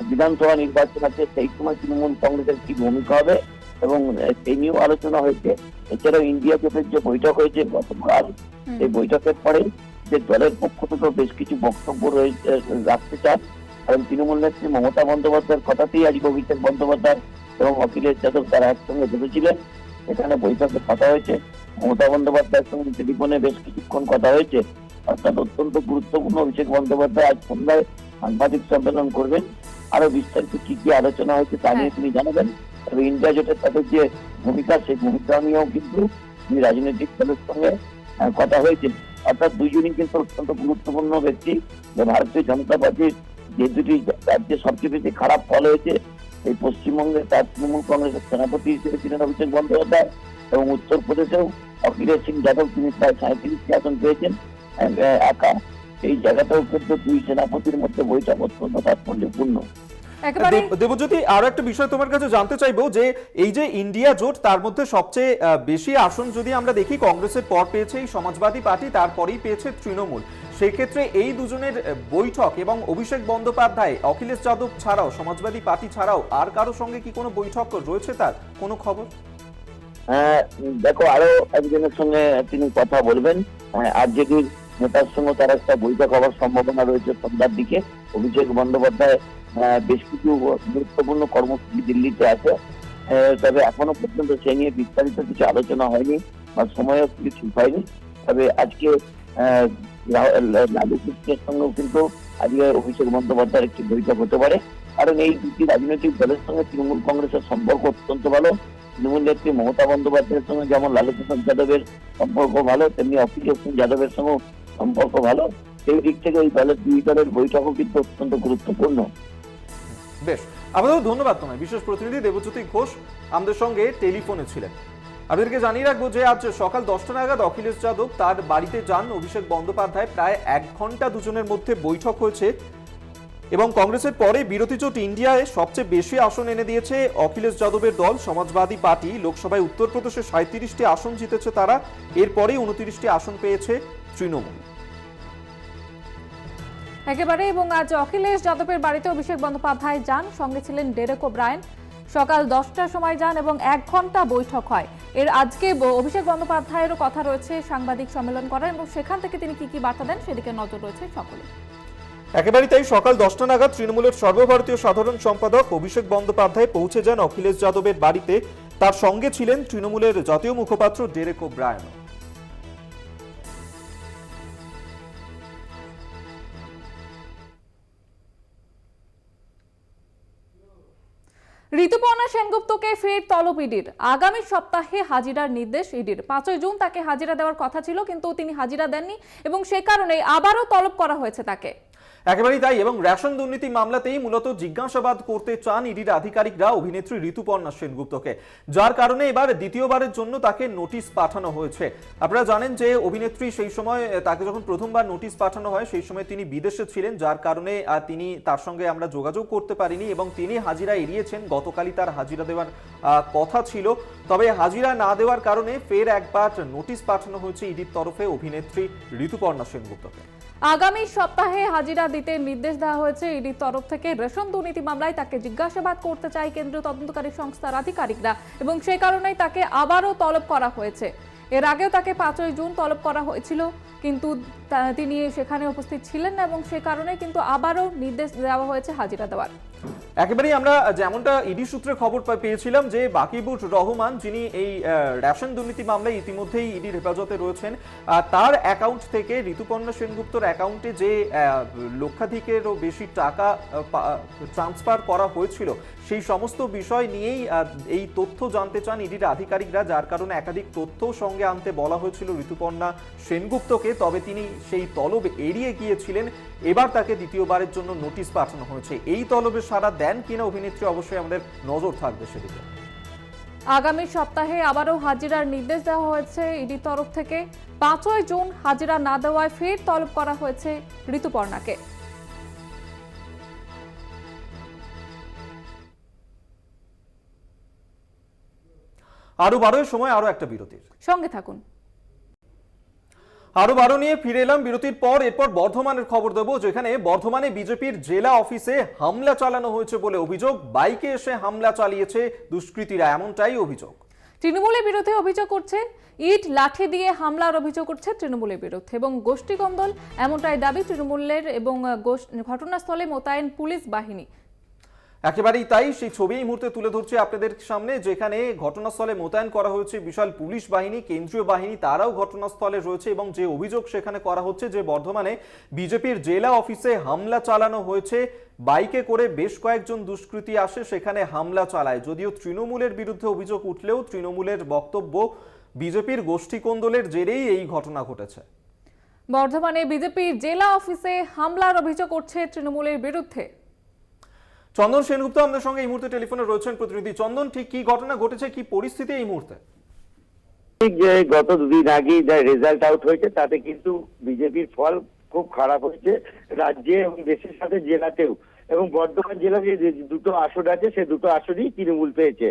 বিধানসভা নির্বাচন আছে সেই সময় তৃণমূল কংগ্রেসের কি ভূমিকা হবে এবং সেই নিয়েও আলোচনা হয়েছে। এছাড়াও ইন্ডিয়া জোটের যে বৈঠক হয়েছে গতকাল, এই বৈঠকের পরে যে দলের পক্ষ থেকে বেশ কিছু বক্তব্য রাখতে চান, কারণ তৃণমূল নেত্রী মমতা বন্দ্যোপাধ্যায়ের কথাতেই আজকে অভিষেক বন্দ্যোপাধ্যায় এবং অখিলেশ যাদব তারা একসঙ্গে বসেছিলেন। এখানে বৈঠকে কথা হয়েছে, মমতা বন্দ্যোপাধ্যায়ের সঙ্গে টেলিফোনে বেশ কিছুক্ষণ কথা হয়েছে। অর্থাৎ অত্যন্ত গুরুত্বপূর্ণ। অভিষেক বন্দ্যোপাধ্যায় আজ সন্ধ্যায় সাংবাদিক সম্মেলন করবেন, আরো বিস্তারিত কি কি আলোচনা হয়েছে তা নিয়ে তিনি জানাবেন। তবে ইন্ডিয়া জোটের তাদের যে ভূমিকা, সেই ভূমিকা নিয়েও কিন্তু রাজনৈতিক দলের সঙ্গে কথা হয়েছে। অর্থাৎ দুইজনই কিন্তু অত্যন্ত গুরুত্বপূর্ণ ব্যক্তি। ভারতীয় জনতা পার্টির যে দুটি রাজ্যে সবচেয়ে বেশি খারাপ ফল হয়েছে, এই পশ্চিমবঙ্গে তার তৃণমূল কংগ্রেসের সেনাপতি হিসেবে ছিলেন অভিষেক বন্দ্যোপাধ্যায় এবং উত্তরপ্রদেশেও অখিলেশ সিং যাদব, তিনি প্রায় 37টি আসন পেয়েছেন একা। এই জায়গাটাও কিন্তু দুই সেনাপতির মধ্যে বৈঠক অত্যন্ত তাৎপর্যপূর্ণ। দেবজ্যোতি, আরো একটা বিষয় তোমার কাছে জানতে চাইবো যে এই যে ইন্ডিয়া জোট, তার মধ্যে সবচেয়ে বেশি আসন যদি আমরা দেখি কংগ্রেসের পর পেয়েছে এই সমাজবাদী পার্টি, তারপরেই পেয়েছে তৃণমূল। সেক্ষেত্রে এই দুজনের বৈঠক এবং অভিষেক বন্দ্যোপাধ্যায় অখিলেশ যাদব ছাড়াও, সমাজবাদী পার্টি ছাড়াও আর কারো সঙ্গে কি কোনো বৈঠক রয়েছে, তার কোনো খবর? দেখো, আরো একজনের সঙ্গে তিনি কথা বলবেন। আরজেডির নেতার সঙ্গে তার একটা বৈঠক হওয়ার সম্ভাবনা রয়েছে সন্ধ্যার দিকে। অভিষেক বন্দ্যোপাধ্যায় বেশ কিছু গুরুত্বপূর্ণ কর্মসূচি দিল্লিতে আছে, তবে এখনো পর্যন্ত সে নিয়ে বিস্তারিত কিছু আলোচনা হয়নি বা সময়ও কিছু ঠিক হয়নি। তবে আজকে লালু কৃষ্ণের সঙ্গেও কিন্তু আজকে অভিষেক বন্দ্যোপাধ্যায়ের একটি বৈঠক হতে পারে, কারণ এই দুটি রাজনৈতিক দলের সঙ্গে তৃণমূল কংগ্রেসের সম্পর্ক অত্যন্ত ভালো। তৃণমূল নেত্রী মমতা বন্দ্যোপাধ্যায়ের সঙ্গে যেমন লালু প্রসাদ যাদবের সম্পর্ক ভালো, তেমনি অখিলেশ সিং যাদবের সঙ্গেও সম্পর্ক ভালো। সেই দিক থেকে এই দুই দলের বৈঠকও কিন্তু অত্যন্ত গুরুত্বপূর্ণ। বেশ, আমাদের ধন্যবাদ তোমায়। বিশেষ প্রতিনিধি দেবজ্যোতি ঘোষ আমাদের সঙ্গে টেলিফোনে ছিলেন। আপনাদেরকে জানিয়ে রাখবো যে আজ সকাল 10টা নাগাদ অখিলেশ যাদব তার বাড়িতে যান অভিষেক বন্দ্যোপাধ্যায়। প্রায় 1 ঘন্টা দুজনের মধ্যে বৈঠক হয়েছে এবং কংগ্রেসের পরে বিরোধী জোট ইন্ডিয়ায় সবচেয়ে বেশি আসন এনে দিয়েছে অখিলেশ যাদবের দল সমাজবাদী পার্টি। লোকসভায় উত্তরপ্রদেশে 37টি আসন জিতেছে তারা, এরপরেই 29টি আসন পেয়েছে তৃণমূল। একেবারে, এবং আজ অখিলেশ যাদবের বাড়িতে অভিষেক বন্দ্যোপাধ্যায় যান, সঙ্গে ছিলেন ডেরেক ওব্রায়েন। সকাল 10টার সময় যান এবং 1 ঘন্টা বৈঠক হয়। এর আজকে অভিষেক বন্দ্যোপাধ্যায়েরও কথা রয়েছে সাংবাদিক সম্মেলন করার, এবং সেখান থেকে তিনি কি বার্তা দেন সেদিকে নজর রয়েছে সকলে। একেবারেই তাই, সকাল 10টা নাগাদ তৃণমূলের সর্বভারতীয় সাধারণ সম্পাদক অভিষেক বন্দ্যোপাধ্যায় পৌঁছে যান অখিলেশ যাদবের বাড়িতে। তার সঙ্গে ছিলেন তৃণমূলের জাতীয় মুখপাত্র ডেরেক ওব্রায়েন। ঋতুপর্ণা সেনগুপ্তকে ফের তলব ইডির। আগামী সপ্তাহে হাজিরার নির্দেশ ইডির। 5ই জুন তাকে হাজিরা দেওয়ার কথা ছিল, কিন্তু তিনি হাজিরা দেননি এবং সে কারণে আবারও তলব করা হয়েছে তাকে। একেবারেই তাই, এবং রেশন দুর্নীতি মামলাতেই মূলত জিজ্ঞাসাবাদ করতে চান ইডির আধিকারিকরা অভিনেত্রী ঋতুপর্ণা সেনগুপ্তকে, যার কারণে এবার দ্বিতীয়বারের জন্য তাকে নোটিশ পাঠানো হয়েছে। আপনারা জানেন যে অভিনেত্রী সেই সময় তাকে যখন প্রথমবার নোটিশ পাঠানো হয় সেই সময় তিনি বিদেশে ছিলেন, যার কারণে তিনি তার সঙ্গে আমরা যোগাযোগ করতে পারিনি এবং তিনি হাজিরা এড়িয়েছেন। গতকালই তার হাজিরা দেওয়ার কথা ছিল, তবে হাজিরা না দেওয়ার কারণে ফের একবার নোটিশ পাঠানো হয়েছে ইডির তরফে অভিনেত্রী ঋতুপর্ণা সেনগুপ্তকে। আগামী সপ্তাহে হাজিরা দিতে নির্দেশ দেওয়া হয়েছে ইডির তরফ থেকে। রেশন দুর্নীতি মামলায় তাকে জিজ্ঞাসাবাদ করতে চায় কেন্দ্রীয় তদন্তকারী সংস্থার আধিকারিকরা এবং সেই কারণেই তাকে আবারও তলব করা হয়েছে। এর আগেও তাকে 5ই জুন তলব করা হয়েছিল, কিন্তু তিনি সেখানে উপস্থিত ছিলেন না এবং সে কারণে কিন্তু আবারও নির্দেশ দেওয়া হয়েছে হাজিরা দেওয়ার। একেবারেই আমরা যেমনটা ইডি সূত্রে খবর পেয়েছিলাম যে বাকিবুর রহমান, যিনি এই রেশন দুর্নীতি মামলায় ইতিমধ্যেই ইডির হেফাজতে রয়েছেন, তার অ্যাকাউন্ট থেকে ঋতুপর্ণা সেনগুপ্তর অ্যাকাউন্টে যে লক্ষাধিকেরও বেশি টাকা ট্রান্সফার করা হয়েছিল সেই সমস্ত বিষয় নিয়েই এই তথ্য জানতে চান ইডির আধিকারিকরা, যার কারণে একাধিক তথ্য সঙ্গে আনতে বলা হয়েছিল ঋতুপর্ণা সেনগুপ্তকে। তবে তিনি সেই তলব এড়িয়ে গিয়েছিলেন। এবার তাকে দ্বিতীয়বারের জন্য নোটিশ পাঠানো হয়েছে। এই তলবে সাড়া দেন কিনা অভিনেত্রী, অবশ্যই আমাদের নজর থাকবে সেদিকে। আগামী সপ্তাহে আবারও হাজিরার নির্দেশ দেওয়া হয়েছে ইডির তরফ থেকে। 5ই জুন হাজিরা না দেওয়ায় ফের তলব করা হয়েছে ঋতুপর্ণাকে। আরো 12 সময় আরো একটা বিরতির সঙ্গে থাকুন। আরো 12 নিয়ে ফিরে এলাম বিরতির পর। এরপর বর্ধমানের খবর দেবো, যেখানে বর্ধমানে বিজেপির জেলা অফিসে হামলা চালানো হয়েছে বলে অভিযোগ। বাইকে এসে হামলা চালিয়েছে দুষ্কৃতীরা, এমনটাই অভিযোগ। তৃণমূলের বিরুদ্ধে অভিযোগ করছে, ইট লাঠি দিয়ে হামলার অভিযোগ করছে তৃণমূলের বিরুদ্ধে এবং গোষ্ঠী কন্দল, এমনটাই দাবি তৃণমূলের এবং ঘটনাস্থলে মোতায়েন পুলিশ বাহিনী। একেবারেই তাই, সেই ছবি এই মুহূর্তে তুলে ধরছে আপনাদের সামনে, যেখানে ঘটনাস্থলে মোতায়েন করা হয়েছে বিশাল পুলিশ বাহিনী, কেন্দ্রীয় বাহিনী, তারাও ঘটনাস্থলে রয়েছে। এবং যে অভিযোগ সেখানে করা হচ্ছে যে বর্ধমানে বিজেপির জেলা অফিসে হামলা চালানো হয়েছে। বাইকে করে বেশ কয়েকজন দুষ্কৃতী আসে, সেখানে হামলা চালায়। যদিও তৃণমূলের বিরুদ্ধে অভিযোগ উঠলেও তৃণমূলের বক্তব্য বিজেপির গোষ্ঠী কোন্দলের জেরেই এই ঘটনা ঘটেছে। বর্ধমানে বিজেপির জেলা অফিসে হামলার অভিযোগ উঠছে তৃণমূলের বিরুদ্ধে। চন্দন সেনগুপ্ত আমাদের সঙ্গে এই মুহূর্তে টেলিফোনে রয়েছেন প্রতিনিধি। চন্দন, ঠিক কি ঘটনা ঘটেছে, কি পরিস্থিতি এই মুহূর্তে? ঠিক যে গত দুদিন আগে যা রেজাল্ট আউট হয়েছে তাতে কিন্তু বিজেপির ফল খুব খারাপ হয়েছে রাজ্যে এবং দেশের সাথে জেলাতেও। এবং বর্ধমান জেলায় যে দুটো আসন আছে সে দুটো আসনই তৃণমূল পেয়েছে।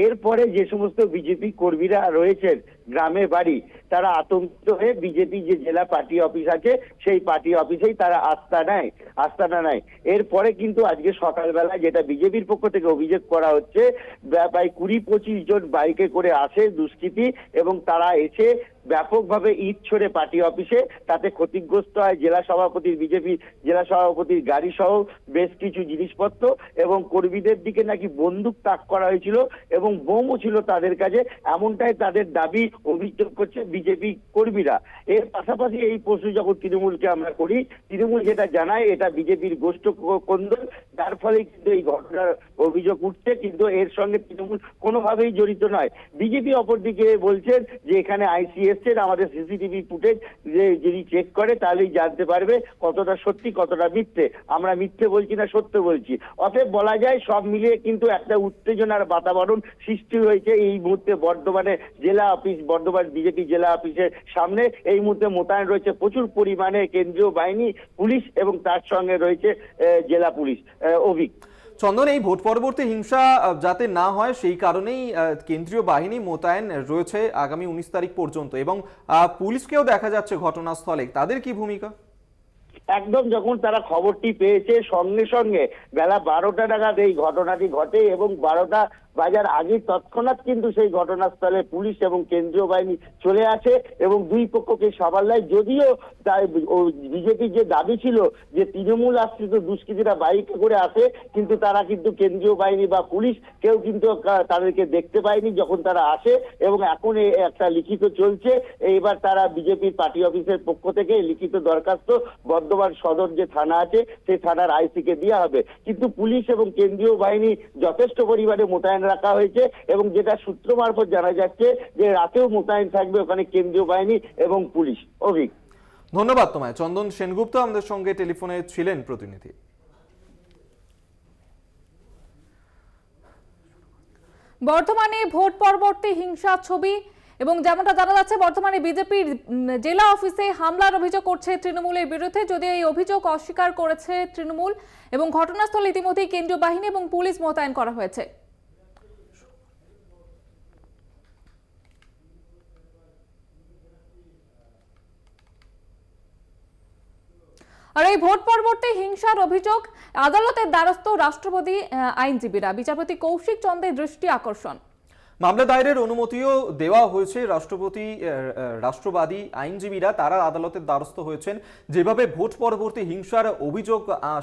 এরপরে যে সমস্ত বিজেপি কর্মীরা রয়েছেন গ্রামে বাড়ি, তারা আতঙ্কিত হয়ে বিজেপি যে জেলা পার্টি অফিস আছে সেই পার্টি অফিসেই তারা আস্তানা নেয়। এরপরে কিন্তু আজকে সকালবেলা যেটা বিজেপির পক্ষ থেকে অভিযোগ করা হচ্ছে, প্রায় 20-25 জন বাইকে করে আসে দুষ্কৃতী এবং তারা এসে ব্যাপকভাবে ইট ছড়ে পার্টি অফিসে। তাতে ক্ষতিগ্রস্ত হয় বিজেপি জেলা সভাপতির গাড়ি সহ বেশ কিছু জিনিসপত্র এবং কর্মীদের দিকে নাকি বন্দুক তাক করা হয়েছিল এবং বোমও ছিল তাদের কাছে, এমনটাই তাদের দাবি, অভিযোগ করছে বিজেপি কর্মীরা। এর পাশাপাশি এই প্রশ্ন যখন তৃণমূলকে আমরা করি, তৃণমূল যেটা জানায় এটা বিজেপির গোষ্ঠ কোন্দল, যার ফলে কিন্তু এই ঘটনার অভিযোগ উঠছে। কিন্তু এর সঙ্গে তৃণমূল কোনোভাবেই জড়িত নয়। বিজেপি অপরদিকে বলছেন যে এখানে আইসি এসছেন, আমাদের সিসিটিভি ফুটেজ যদি চেক করে তাহলেই জানতে পারবে কতটা সত্যি কতটা মিথ্যে। আমরা মিথ্যে বলছি না, সত্য বলছি। অতএব বলা যায় সব মিলিয়ে কিন্তু একটা উত্তেজনার বাতাবরণ সৃষ্টি হয়েছে এই মুহূর্তে বর্ধমানে জেলা অফিস, বর্ধমান বিজেপি জেলা অফিসের সামনে। এই মুহূর্তে মোতায়েন রয়েছে প্রচুর পরিমাণে কেন্দ্রীয় বাহিনী, পুলিশ এবং তার সঙ্গে রয়েছে জেলা পুলিশ। অভিক চন্দন, এই ভোট পরবর্তী হিংসা যাতে না হয় সেই কারণেই কেন্দ্রীয় বাহিনী মোতায়েন রয়েছে আগামী 19 তারিখ পর্যন্ত, এবং পুলিশকেও দেখা যাচ্ছে ঘটনাস্থলে। তাদের কি ভূমিকা? একদম যখন তারা খবরটি পেয়েছে সঙ্গে সঙ্গে বেলা 12টা নাগাদ এই ঘটনাটি ঘটে এবং 12টা বাজার আগে তৎক্ষণাৎ কিন্তু সেই ঘটনাস্থলে পুলিশ এবং কেন্দ্রীয় বাহিনী চলে আসে এবং দুই পক্ষকে সামালায়। যদিও বিজেপির যে দাবি ছিল যে তৃণমূল আশ্রিত দুষ্কৃতীরা বাইকে করে আসে, কিন্তু তারা কিন্তু কেন্দ্রীয় বাহিনী বা পুলিশ কেউ কিন্তু তাদেরকে দেখতে পায়নি যখন তারা আসে। এবং এখন একটা লিখিত চলছে, এবার তারা বিজেপির পার্টি অফিসের পক্ষ থেকে লিখিত দরখাস্ত বর্ধমান সদর যে থানা আছে সেই থানার আইসিকে দেওয়া হবে। কিন্তু পুলিশ এবং কেন্দ্রীয় বাহিনী যথেষ্ট পরিমাণে মোতায়েন রাখা হয়েছে এবং যেটা সূত্র মারফত জানা যাচ্ছে যে রাতেও মোতায়েন থাকবে ওখানে কেন্দ্রীয় বাহিনী এবং পুলিশ। অভিক, ধন্যবাদ তোমায়। চন্দন সেনগুপ্ত আমাদের সঙ্গে টেলিফোনে ছিলেন প্রতিনিধি। বর্তমানে ভোট পরবর্তী হিংসা ছবি এবং যেমনটা জানা যাচ্ছে বর্তমানে বিজেপির জেলা অফিসে হামলার অভিযোগ করছে তৃণমূলের বিরুদ্ধে, যদিও এই অভিযোগ অস্বীকার করেছে তৃণমূল এবং ঘটনাস্থলে ইতিমধ্যেই কেন্দ্রীয় বাহিনী এবং পুলিশ মোতায়েন করা হয়েছে। আর এই ভোট পরবর্তী হিংসার অভিযোগ আদালতের দ্বারস্থ রাষ্ট্রপতি আইনজীবীরা, বিচারপতি কৌশিক চন্দ্রের দৃষ্টি আকর্ষণ। মামলা দায়েরের অনুমতিও দেওয়া হয়েছে। রাষ্ট্রবাদী আইনজীবীরা তারা আদালতের দ্বারস্থ হয়েছেন। যেভাবে ভোট পরবর্তী হিংসার অভিযোগ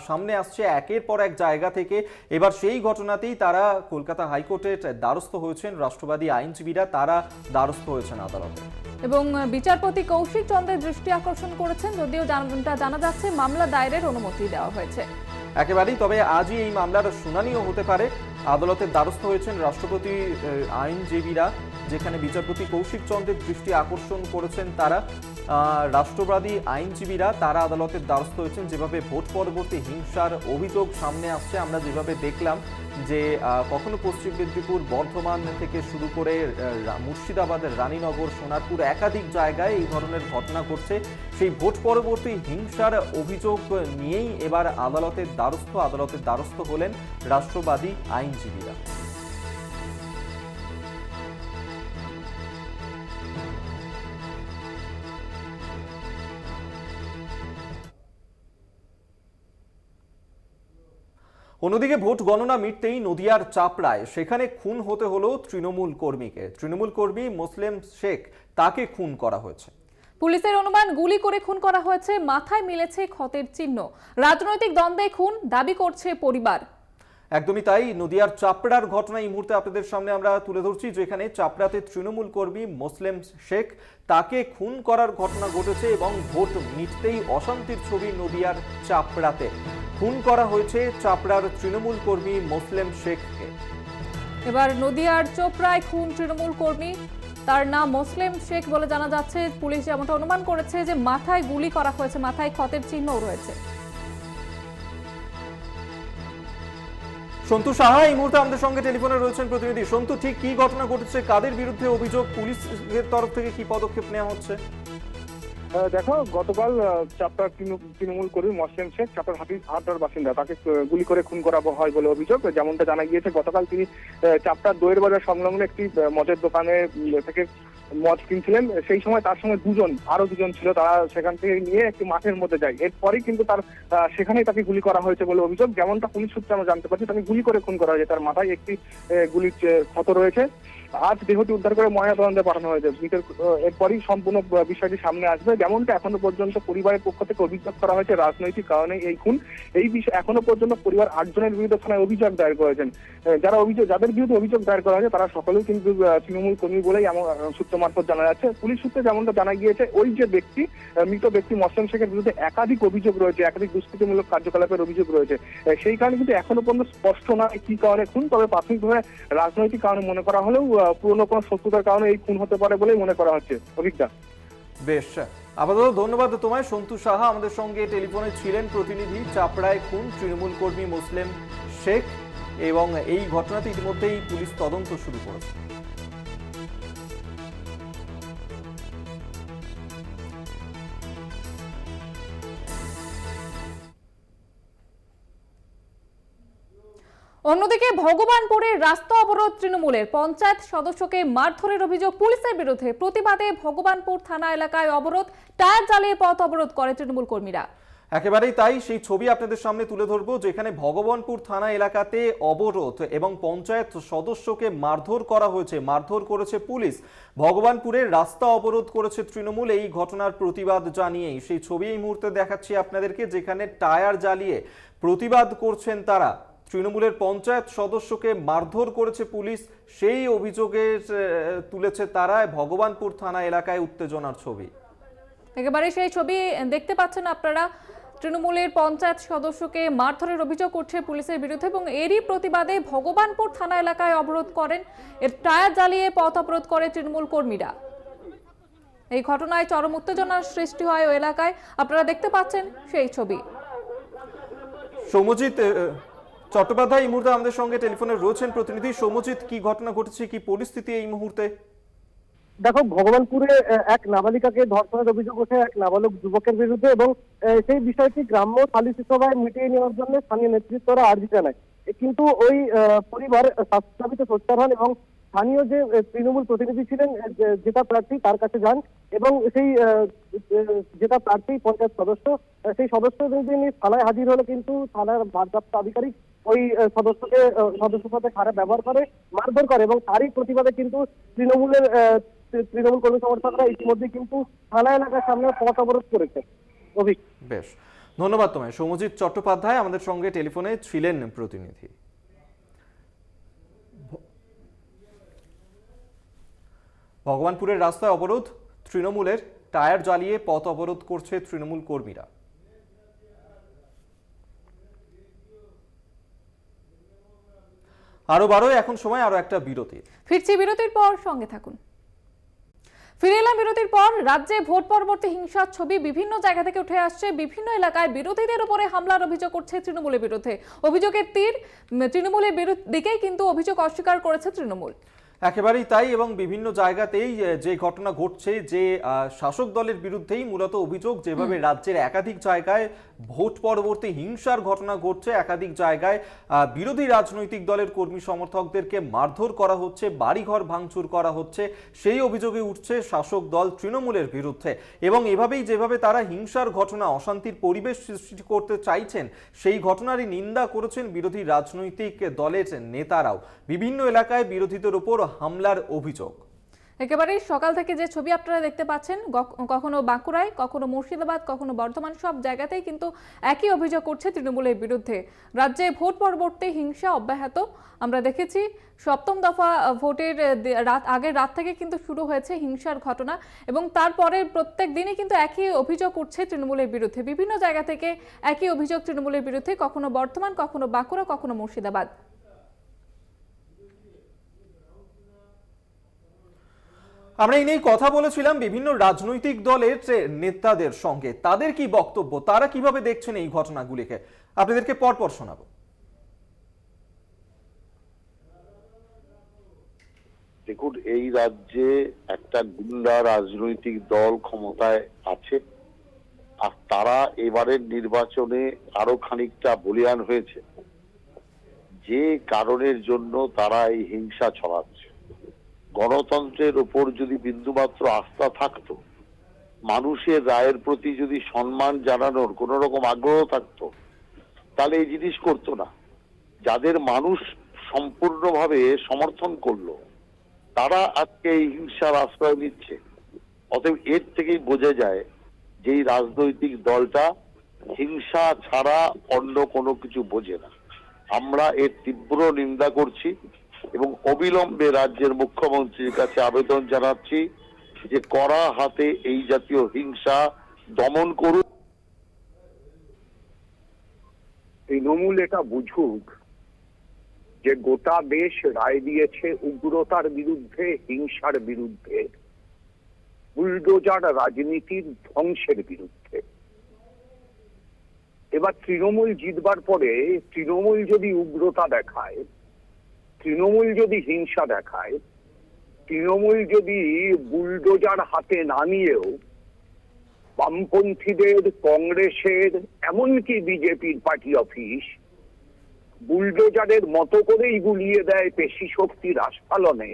সামনে আসছে একের পর এক জায়গা থেকে, এবার সেই ঘটনাতেই তারা কলকাতা হাইকোর্টের দ্বারস্থ হয়েছেন। রাষ্ট্রবাদী আইনজীবীরা তারা দ্বারস্থ হয়েছেন আদালতে এবং বিচারপতি কৌশিক চন্দ্রের দৃষ্টি আকর্ষণ করেছেন। যদিও জানা যাচ্ছে মামলা দায়েরের অনুমতি দেওয়া হয়েছে একেবারেই, তবে আজই এই মামলার শুনানিও হতে পারে। আদালতের দ্বারস্থ হয়েছেন রাষ্ট্রপতি আইনজীবীরা, যেখানে বিচারপতি কৌশিক চন্দ্রের দৃষ্টি আকর্ষণ করেছেন তারা। রাষ্ট্রবাদী আইনজীবীরা তারা আদালতের দ্বারস্থ হয়েছেন। যেভাবে ভোট পরবর্তী হিংসার অভিযোগ সামনে আসছে, আমরা যেভাবে দেখলাম যে কখনো পশ্চিম মেদিনীপুর, বর্ধমান থেকে শুরু করে মুর্শিদাবাদের রানীনগর, সোনারপুর একাধিক জায়গায় এই ধরনের ঘটনা ঘটছে। সেই ভোট পরবর্তী হিংসার অভিযোগ নিয়েই এবার আদালতের দ্বারস্থ হলেন রাষ্ট্রবাদী আইনজীবীরা। অন্যদিকে ভোট গণনা মিটতেই নদিয়ার চাপড়ায় সেখানে খুন হতে হলো তৃণমূল কর্মীকে। তৃণমূল কর্মী মোসলেম শেখ, তাকে খুন করা হয়েছে। পুলিশের অনুমান গুলি করে খুন করা হয়েছে, মাথায় মিলেছে ক্ষতের চিহ্ন। রাজনৈতিক দ্বন্দ্বে খুন দাবি করছে পরিবার। একদমই তাই, নদিয়ার চাপড়ার ঘটনা এই মুহূর্তে আপনাদের সামনে আমরা তুলে ধরছি, যেখানে চাপড়াতে তৃণমূল কর্মী মোসলেম শেখ তাকে খুন করার ঘটনা ঘটেছে এবং ভোট মিটতেই অশান্তির ছবি নদিয়ার চাপড়াতে। খুন করা হয়েছে চাপড়ার তৃণমূল কর্মী মোসলেম শেখকে। এবার নদিয়ার চোপড়ায় খুন তৃণমূল কর্মী, তার নাম মোসলেম শেখ বলে জানা যাচ্ছে। পুলিশ যেমনটা অনুমান করেছে যে মাথায় গুলি করা হয়েছে, মাথায় ক্ষতের চিহ্নও রয়েছে। সন্তু সাহা এই মুহূর্তে আমাদের সঙ্গে টেলিফোনে রয়েছেন প্রতিনিধি। সন্তু, ঠিক কি ঘটনা ঘটেছে, কাদের বিরুদ্ধে অভিযোগ, পুলিশের তরফ থেকে কি পদক্ষেপ নেওয়া হচ্ছে? দেখো, গতকাল চাপড়ার তৃণমূল কর্মী মোসলেম শেখ চাপড়ার হাটর বাসিন্দা, তাকে গুলি করে খুন করা হয় বলে অভিযোগ। যেমনটা জানা গিয়েছে, গতকাল তিনি চাপড়ার দইয়ের বাজার সংলগ্ন একটি মদের দোকানে থেকে মদ কিনছিলেন। সেই সময় তার সঙ্গে আরো দুজন ছিল, তারা সেখান থেকে নিয়ে একটি মাঠের মধ্যে যায়। এরপরেই কিন্তু সেখানেই তাকে গুলি করা হয়েছে বলে অভিযোগ। যেমনটা পুলিশ সূত্রে আমরা জানতে পারছি, তাকে গুলি করে খুন করা হয়েছে। তার মাথায় একটি গুলির ক্ষত রয়েছে। আজ দেহটি উদ্ধার করে ময়নাতদন্তে পাঠানো হয়েছে। এরপরই সম্পূর্ণ বিষয়টি সামনে আসবে। যেমনটা এখনো পর্যন্ত পরিবারের পক্ষ থেকে অভিযোগ করা হয়েছে, রাজনৈতিক কারণে এই খুন। এই বিষয়ে এখনো পর্যন্ত পরিবার 8 জনের বিরুদ্ধে থানায় অভিযোগ দায়ের করেছেন। যাদের বিরুদ্ধে অভিযোগ দায়ের করা হয়েছে তারা সকলেই কিন্তু তৃণমূল কর্মী বলেই এমন সূত্র মারফত জানা যাচ্ছে। পুলিশ সূত্রে যেমনটা জানা গিয়েছে, ওই যে মৃত ব্যক্তি মোসলেম শেখের বিরুদ্ধে একাধিক অভিযোগ রয়েছে, একাধিক দুষ্কৃতিমূলক কার্যকলাপের অভিযোগ রয়েছে। সেই কারণে কিন্তু এখনো পর্যন্ত স্পষ্ট নয় কি কারণে খুন। তবে প্রাথমিকভাবে রাজনৈতিক কারণে মনে করা হলেও পুরনো কোনো শত্রুতার কারণে এই খুন হতে পারে বলেই মনে করা হচ্ছে। অভিজ্ঞতা। বেশ, আপাতত ধন্যবাদ তোমায়। সন্তু সাহা আমাদের সঙ্গে টেলিফোনে ছিলেন প্রতিনিধি। চাপড়ায় খুন তৃণমূল কর্মী মোসলেম শেখ এবং এই ঘটনাতে ইতিমধ্যেই পুলিশ তদন্ত শুরু করেছে। অন্যদিকে ভগবানপুরের রাস্তা অবরোধ তৃণমূলের, পঞ্চায়েত সদস্যকে মারধরের অভিযোগ পুলিশের বিরুদ্ধে। প্রতিবাদে ভগবানপুর থানা এলাকায় অবরোধ, টায়ার জ্বালিয়ে পথ অবরোধ করে তৃণমূল কর্মীরা। একেবারেই তাই, সেই ছবি আপনাদের সামনে তুলে ধরবো যেখানে ভগবানপুর থানা এলাকাতে অবরোধ এবং পঞ্চায়েত সদস্যকে মারধর করা হয়েছে, মারধর করেছে পুলিশ। ভগবানপুরের রাস্তা অবরোধ করেছে তৃণমূল এই ঘটনার প্রতিবাদ জানিয়েই। সেই ছবি এই মুহূর্তে দেখাচ্ছি আপনাদেরকে, যেখানে টায়ার জ্বালিয়ে প্রতিবাদ করছেন তারা। তৃণমূলের পঞ্চায়েত সদস্যকে মারধর করেছে পুলিশ, সেই অভিযোগে তুলেছে তারা। ভগবানপুর থানা এলাকায় উত্তেজনার ছবি, একেবারে সেই ছবি দেখতে পাচ্ছেন আপনারা। তৃণমূলের পঞ্চায়েত সদস্যকে মারধরের অভিযোগ উঠছে পুলিশের বিরুদ্ধে এবং এরই প্রতিবাদে ভগবানপুর থানা এলাকায় অবরোধ করেন, এর টায়ার জ্বালিয়ে পথ অবরোধ করে তৃণমূল কর্মীরা। এই ঘটনায় চরম উত্তেজনার সৃষ্টি হয় ওই এলাকায়, আপনারা দেখতে পাচ্ছেন সেই ছবি। সৌম্যজিৎ চট্টোপাধ্যায় এই মুহূর্তে আমাদের সঙ্গে টেলিফোনে রয়েছেন প্রতিনিধি। সৌম্যজিৎ, কি ঘটনা ঘটেছে, কি পরিস্থিতি এই মুহূর্তে? দেখো, ভগবানপুরে এক নাবালিকাকে ধর্ষণের অভিযোগ ওঠে এক নাবালক যুবকের বিরুদ্ধে এবং সেই বিষয়টি গ্রাম্য সালিসি সভায় মিটিয়ে নেওয়ার জন্য স্থানীয় নেতৃত্বরা আর্জি জানায়। কিন্তু ওই পরিবার স্থাপিত সোচ্চার হন এবং স্থানীয় যে তৃণমূল প্রতিনিধি ছিলেন জেতা প্রার্থী তার কাছে যান এবং সেই জেতা প্রার্থী পঞ্চায়েত সদস্য, সেই সদস্য যিনি থানায় হাজির হলে কিন্তু থানার ভারপ্রাপ্ত আধিকারিক ওই সদস্যের সাথে খারাপ ব্যবহার করে, মারধর করে এবং তারই প্রতিবাদে কিন্তু তৃণমূল কর্মী সমর্থকরা ইতিমধ্যে কিন্তু থানা এলাকার সামনে পথ অবরোধ করেছে। বেশ, ধন্যবাদ তোমায়। সৌম্যজিৎ চট্টোপাধ্যায় আমাদের সঙ্গে টেলিফোনে ছিলেন প্রতিনিধি। ভগবানপুরের রাস্তায় অবরোধ তৃণমূলের, টায়ার জ্বালিয়ে পথ অবরোধ করছে তৃণমূল কর্মীরা। আরো বারোয় এখন সময় আরো একটা বিরতির। ফিরছি বিরতির পর, সঙ্গে থাকুন। ফিরে এলাম বিরতির পর। রাজ্যে ভোট পরবর্তী হিংসার ছবি বিভিন্ন জায়গা থেকে উঠে আসছে। বিভিন্ন এলাকায় বিরোধীদের উপরে হামলার অভিযোগ করছে তৃণমূলের বিরুদ্ধে। অভিযোগের তীর তৃণমূলের দিকেই কিন্তু অভিযোগ অস্বীকার করেছে তৃণমূল। একেবারেই তাই, এবং বিভিন্ন জায়গাতেই যে ঘটনা ঘটছে, যে শাসক দলের বিরুদ্ধেই মূলত অভিযোগ। যেভাবে রাজ্যের একাধিক জায়গায় ভোট পরবর্তী হিংসার ঘটনা ঘটছে, একাধিক জায়গায় বিরোধী রাজনৈতিক দলের কর্মী সমর্থকদেরকে মারধর করা হচ্ছে, বাড়িঘর ভাঙচুর করা হচ্ছে, সেই অভিযোগে উঠছে শাসক দল তৃণমূলের বিরুদ্ধে। এবং এভাবেই যেভাবে তারা হিংসার ঘটনা, অশান্তির পরিবেশ সৃষ্টি করতে চাইছেন, সেই ঘটনারই নিন্দা করেছেন বিরোধী রাজনৈতিক দলের নেতারাও। বিভিন্ন এলাকায় বিরোধীদের উপর হামলার অভিযোগ। একেবারেই সকাল থেকে যে ছবি আপনারা দেখতে পাচ্ছেন, কখনো বাঁকুড়ায়, কখনো মুর্শিদাবাদ, কখনো বর্ধমান, সব জায়গাতেই কিন্তু একই অভিযোগ করছে তৃণমূলের বিরুদ্ধে। রাজ্যে ভোট পরবর্তী হিংসা অব্যাহত। আমরা দেখেছি সপ্তম দফা ভোটের আগের রাত থেকে কিন্তু শুরু হয়েছে হিংসার ঘটনা এবং তারপরে প্রত্যেক দিনই কিন্তু একই অভিযোগ উঠছে তৃণমূলের বিরুদ্ধে। বিভিন্ন জায়গা থেকে একই অভিযোগ তৃণমূলের বিরুদ্ধে, কখনো বর্ধমান, কখনো বাঁকুড়া, কখনো মুর্শিদাবাদ। আমরা এই নিয়ে কথা বলেছিলাম বিভিন্ন রাজনৈতিক দলের নেতাদের সঙ্গে। তাদের কি বক্তব্য, তারা কিভাবে দেখছেন এই ঘটনাগুলিকে, আপনাদেরকে পরপর শোনাবো। দেখুন, এই রাজ্যে একটা গুন্ডা রাজনৈতিক দল ক্ষমতায় আছে, আর তারা এবারের নির্বাচনে আরো খানিকটা বলিয়ান হয়েছে, যে কারণের জন্য তারা এই হিংসা ছড়াচ্ছে। গণতন্ত্রের উপর যদি বিন্দুমাত্র আস্থা থাকতো, মানুষের রায়ের প্রতি যদি সম্মান জানানোর কোন রকম আগ্রহ থাকতো, তাহলে এই জিনিস করতো না। যাদের মানুষ সম্পূর্ণভাবে সমর্থন করলো, তারা আজকে এই হিংসার আশ্রয় নিচ্ছে। অতএব এর থেকেই বোঝা যায় যে এই রাজনৈতিক দলটা হিংসা ছাড়া অন্য কোনো কিছু বোঝে না। আমরা এর তীব্র নিন্দা করছি এবং অবিলম্বে রাজ্যের মুখ্যমন্ত্রীর কাছে আবেদন জানাচ্ছি যে কড়া হাতে এই জাতীয় হিংসা দমন করুন। তৃণমূল এটা বুঝুক যে গোটা দেশ রায় দিয়েছে উগ্রতার বিরুদ্ধে, হিংসার বিরুদ্ধে, বুলডোজার রাজনীতির ধ্বংসের বিরুদ্ধে। এবার তৃণমূল জিতবার পরে তৃণমূল যদি উগ্রতা দেখায়, তৃণমূল যদি হিংসা দেখায়, তৃণমূল যদি বুলডোজার হাতে না নিয়েও বামপন্থীদের, কংগ্রেসের, এমনকি বিজেপির পার্টি অফিস বুলডোজারের মতো করেই গুলিয়ে দেয় পেশি শক্তির আস্ফালনে,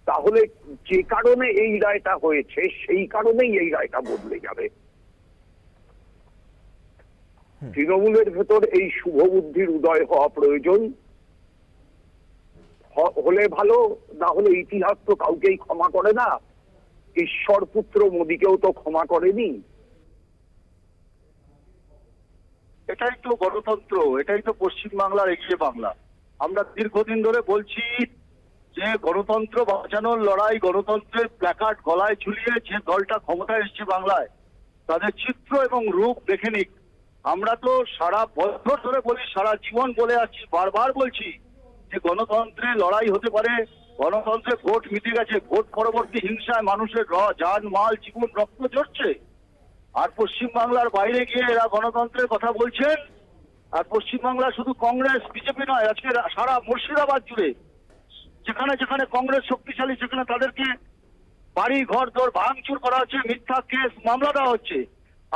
তাহলে যে কারণে এই রায়টা হয়েছে সেই কারণেই এই রায়টা বদলে যাবে। তৃণমূলের ভেতর এই শুভ বুদ্ধির উদয় হওয়া প্রয়োজন। হলে ভালো, না হলে ইতিহাস তো কাউকেই ক্ষমা করে না। ঈশ্বর পুত্র মোদীকেও তো ক্ষমা করেনি। এটাই তো গণতন্ত্র, এটাই তো পশ্চিমবাংলার এগিয়ে বাংলা। আমরা দীর্ঘদিন ধরে বলছি যে গণতন্ত্র বাঁচানোর লড়াই, গণতন্ত্রের প্ল্যাকার্ড গলায় ঝুলিয়ে যে দলটা ক্ষমতায় এসেছে বাংলায়, তাদের চিত্র এবং রূপ দেখে নিক। আমরা তো সারা বছর ধরে বলি, সারা জীবন বলে আসছি, বারবার বলছি যে গণতন্ত্রে লড়াই হতে পারে, গণতন্ত্রে ভোট মিটে গেছে, ভোট পরবর্তী হিংসায় মানুষের জান মাল জীবন রক্ত ঝরছে। আর পশ্চিমবাংলার বাইরে গিয়ে এরা গণতন্ত্রের কথা বলছেন। আর পশ্চিমবাংলা শুধু কংগ্রেস বিজেপি নয়, আজকে সারা মুর্শিদাবাদ জুড়ে যেখানে যেখানে কংগ্রেস শক্তিশালী, সেখানে তাদেরকে বাড়ি ঘর দর ভাঙচুর করা হচ্ছে, মিথ্যা কেস মামলা দেওয়া হচ্ছে।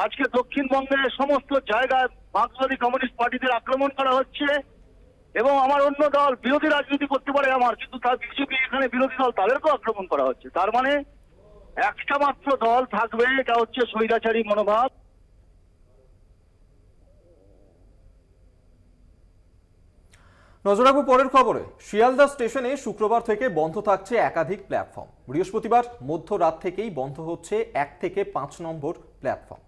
আজকে দক্ষিণবঙ্গের সমস্ত জায়গায় মার্কসবাদী কমিউনিস্ট পার্টিদের আক্রমণ করা হচ্ছে। এবং আমার অন্য দল বিরোধী রাজনীতি করতে পারে আমার, কিন্তু তার বিজেপি এখানে বিরোধী দল, তাদেরকেও আক্রমণ করা হচ্ছে। তার মানে একটা মাত্র দল থাকবে, এটা হচ্ছে স্বৈরাচারী মনোভাব। নজর রাখবো পরের খবরে। শিয়ালদা স্টেশনে শুক্রবার থেকে বন্ধ থাকছে একাধিক প্ল্যাটফর্ম। বৃহস্পতিবার মধ্যরাত থেকেই বন্ধ হচ্ছে 1 থেকে 5 নম্বর প্ল্যাটফর্ম।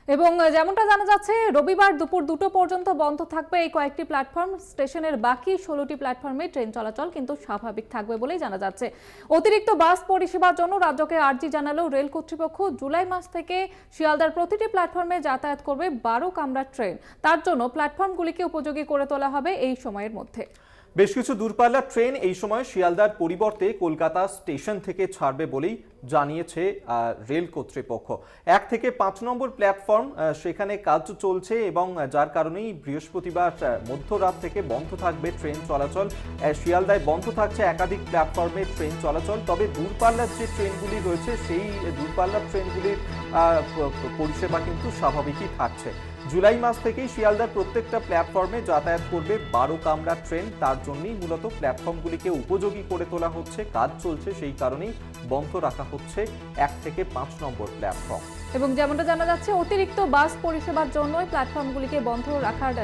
এবং যেমনটা জানা যাচ্ছে, রবিবার দুপুর 2টো পর্যন্ত বন্ধ থাকবে এই কয়েকটি প্ল্যাটফর্ম। স্টেশনের বাকি 16টি প্ল্যাটফর্মে ট্রেন চলাচল কিন্তু স্বাভাবিক থাকবে বলেই জানা যাচ্ছে। অতিরিক্ত বাস পরিষেবার জন্য রাজ্যকে আর্জি জানালো রেল কর্তৃপক্ষ। জুলাই মাস থেকে শিয়ালদার প্রতিটি প্ল্যাটফর্মে যাতায়াত করবে 12 কামরার ট্রেন। তার জন্য প্ল্যাটফর্মগুলিকে উপযোগী করে তোলা হবে এই সময়ের মধ্যে। বেশ কিছু দূরপাল্লার ট্রেন এই সময় শিয়ালদার পরিবর্তে কলকাতা স্টেশন থেকে ছাড়বে বলেই জানিয়েছে রেল কর্তৃপক্ষ। 1 থেকে 5 নম্বর প্ল্যাটফর্ম সেখানে কাজ চলছে এবং যার কারণেই বৃহস্পতিবার মধ্যরাত থেকে বন্ধ থাকবে ট্রেন চলাচল। শিয়ালদায় বন্ধ থাকছে একাধিক প্ল্যাটফর্মে ট্রেন চলাচল। তবে দূরপাল্লার যে ট্রেনগুলি রয়েছে সেই দূরপাল্লার ট্রেনগুলির পরিষেবা কিন্তু স্বাভাবিকই থাকছে। জুলাই মাস থেকেই শিয়ালদার প্রত্যেকটা প্ল্যাটফর্মে যাতায়াত করবে 12 কামরার ট্রেন। তার জন্যই মূলত প্ল্যাটফর্মগুলিকে উপযোগী করে তোলা হচ্ছে, কাজ চলছে, সেই কারণেই বন্ধ রাখা হচ্ছে 1 থেকে 5 নম্বর প্ল্যাটফর্ম। এবং যেমনটা জানা যাচ্ছে, অতিরিক্ত বাস পরিষেবার জন্যই প্ল্যাটফর্মগুলিকে বন্ধ রাখার